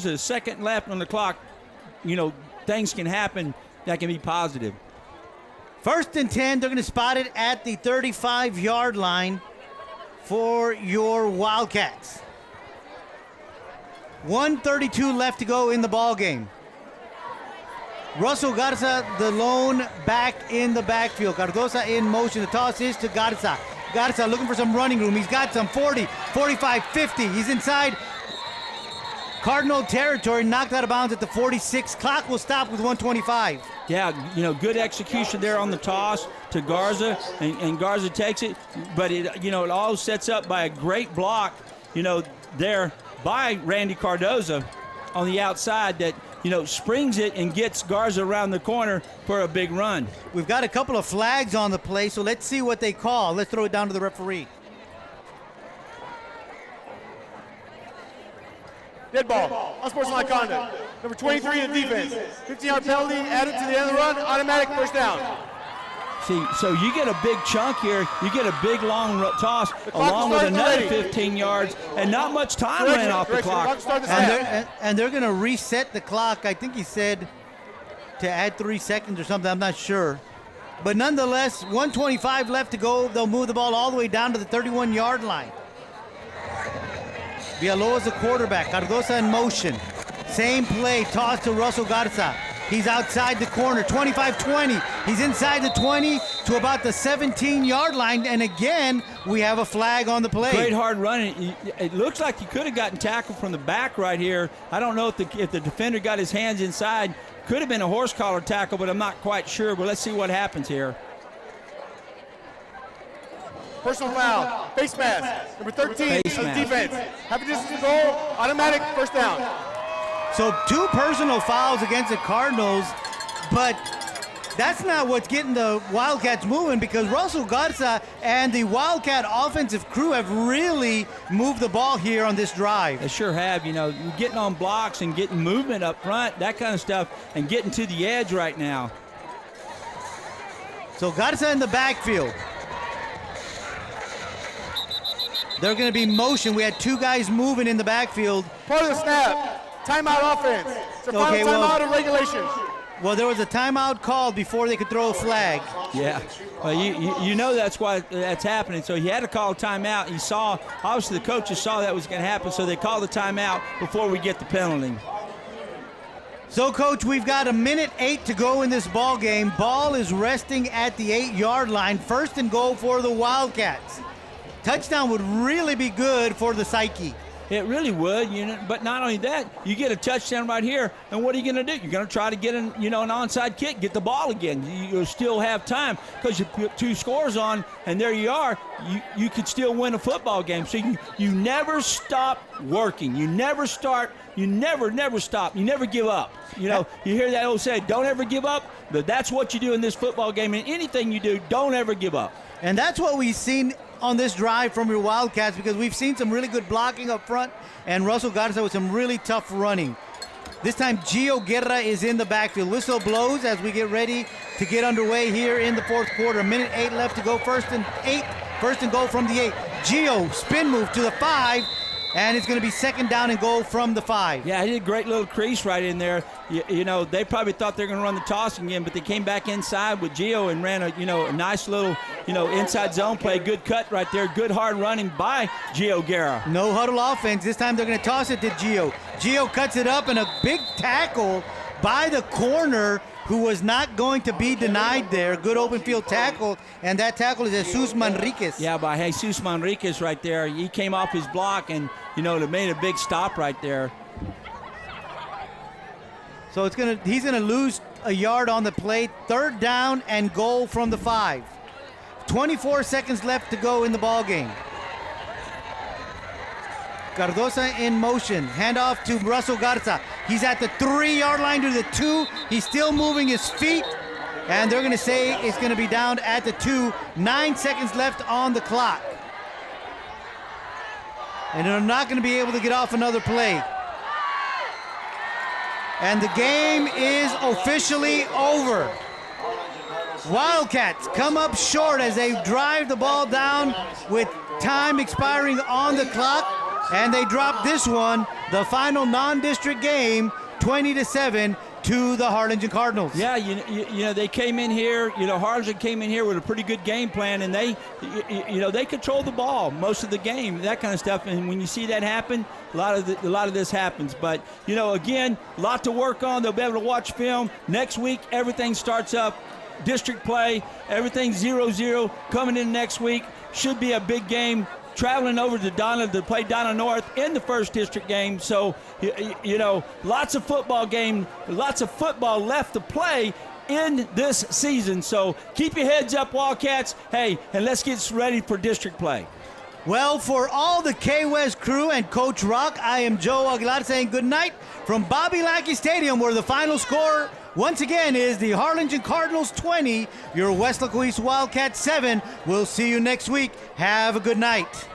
a second left on the clock, things can happen that can be positive. 1st and 10, they're going to spot it at the 35-yard line for your Wildcats. 1:32 left to go in the ball game. Russell Garza, the lone back in the backfield. Cardoza in motion. The toss is to Garza. Garza looking for some running room. He's got some 40, 45, 50. He's inside Cardinal territory, knocked out of bounds at the 46. Clock will stop with 1:25. Yeah, good execution there on the toss to Garza, and Garza takes it. But it all sets up by a great block, there by Randy Cardoza on the outside that, springs it and gets Garza around the corner for a big run. We've got a couple of flags on the play, so let's see what they call. Let's throw it down to the referee. Dead ball. Unsportsmanlike conduct. Number 23 in defense. 15-yard penalty added to the end of the run. Automatic first down. See, so you get a big chunk here. You get a big long toss along with another 15 yards, and not much time ran off the clock. And they're going to reset the clock. I think he said to add 3 seconds or something. I'm not sure. But nonetheless, 1:25 left to go. They'll move the ball all the way down to the 31-yard line. Villalobos the quarterback. Cardoza in motion. Same play. Toss to Russell Garza. He's outside the corner. 25-20. He's inside the 20 to about the 17-yard line. And again, we have a flag on the play. Great hard running. It looks like he could have gotten tackled from the back right here. I don't know if the defender got his hands inside. Could have been a horse collar tackle, but I'm not quite sure. But let's see what happens here. Personal foul. Face mask. Number 13 on the defense. Half a distance to goal. Automatic first down. So 2 personal fouls against the Cardinals, but that's not what's getting the Wildcats moving, because Russell Garza and the Wildcat offensive crew have really moved the ball here on this drive. They sure have. Getting on blocks and getting movement up front, that kind of stuff, and getting to the edge right now. So Garza in the backfield. They're going to be motion. We had 2 guys moving in the backfield. Part of the snap. Timeout offense. It's a final timeout of regulation. Well, there was a timeout called before they could throw a flag. Yeah. Well, you know that's why that's happening. So he had to call a timeout. He saw, obviously the coaches saw that was going to happen, so they called the timeout before we get the penalty. So, Coach, we've got 1:08 to go in this ball game. Ball is resting at the 8-yard line. First and goal for the Wildcats. Touchdown would really be good for the Psyche. It really would, but not only that, you get a touchdown right here, and what are you going to do? You're going to try to get an onside kick, get the ball again. You'll still have time because you put 2 scores on, and there you are. You could still win a football game. So you never stop working. You never stop. You never give up. You hear that old saying, don't ever give up, but that's what you do in this football game. And anything you do, don't ever give up. And that's what we've seen on this drive from your Wildcats, because we've seen some really good blocking up front and Russell Garza with some really tough running. This time Gio Guerra is in the backfield. Whistle blows as we get ready to get underway here in the fourth quarter. 1:08 left to go. First and goal from the 8. Gio spin move to the 5, and it's going to be second down and goal from the 5. Yeah, he did a great little crease right in there. They probably thought they were going to run the toss again, but they came back inside with Gio and ran a nice little, inside zone play. Good cut right there. Good hard running by Gio Guerra. No huddle offense. This time they're going to toss it to Gio. Gio cuts it up, and a big tackle by the corner who was not going to be denied there. Good open field tackle, and that tackle is Jesus Manriquez. Yeah, by Jesus Manriquez right there. He came off his block, and, they made a big stop right there. So he's gonna lose a yard on the play. Third down and goal from the 5. 24 seconds left to go in the ball game. Cardosa in motion. Handoff to Russell Garza. He's at the 3-yard line to the 2. He's still moving his feet. And they're going to say it's going to be down at the 2. 9 seconds left on the clock. And they're not going to be able to get off another play. And the game is officially over. Wildcats come up short as they drive the ball down with time expiring on the clock. And they drop this one, the final non-district game, 20-7 to the Harlingen Cardinals. Yeah, they came in here, Harlingen came in here with a pretty good game plan, and they controlled the ball most of the game, that kind of stuff. And when you see that happen, a lot of this happens. But, again, a lot to work on. They'll be able to watch film. Next week, everything starts up. District play, everything's 0-0 coming in next week. Should be a big game. Traveling over to Donna to play Donna North in the first district game. So, lots of football left to play in this season. So keep your heads up, Wildcats. Hey, and let's get ready for district play. Well, for all the KWES crew and Coach Rock, I am Joe Aguilar saying good night from Bobby Lackey Stadium, where the final score once again is the Harlingen Cardinals 20, your Weslaco East Wildcats 7. We'll see you next week. Have a good night.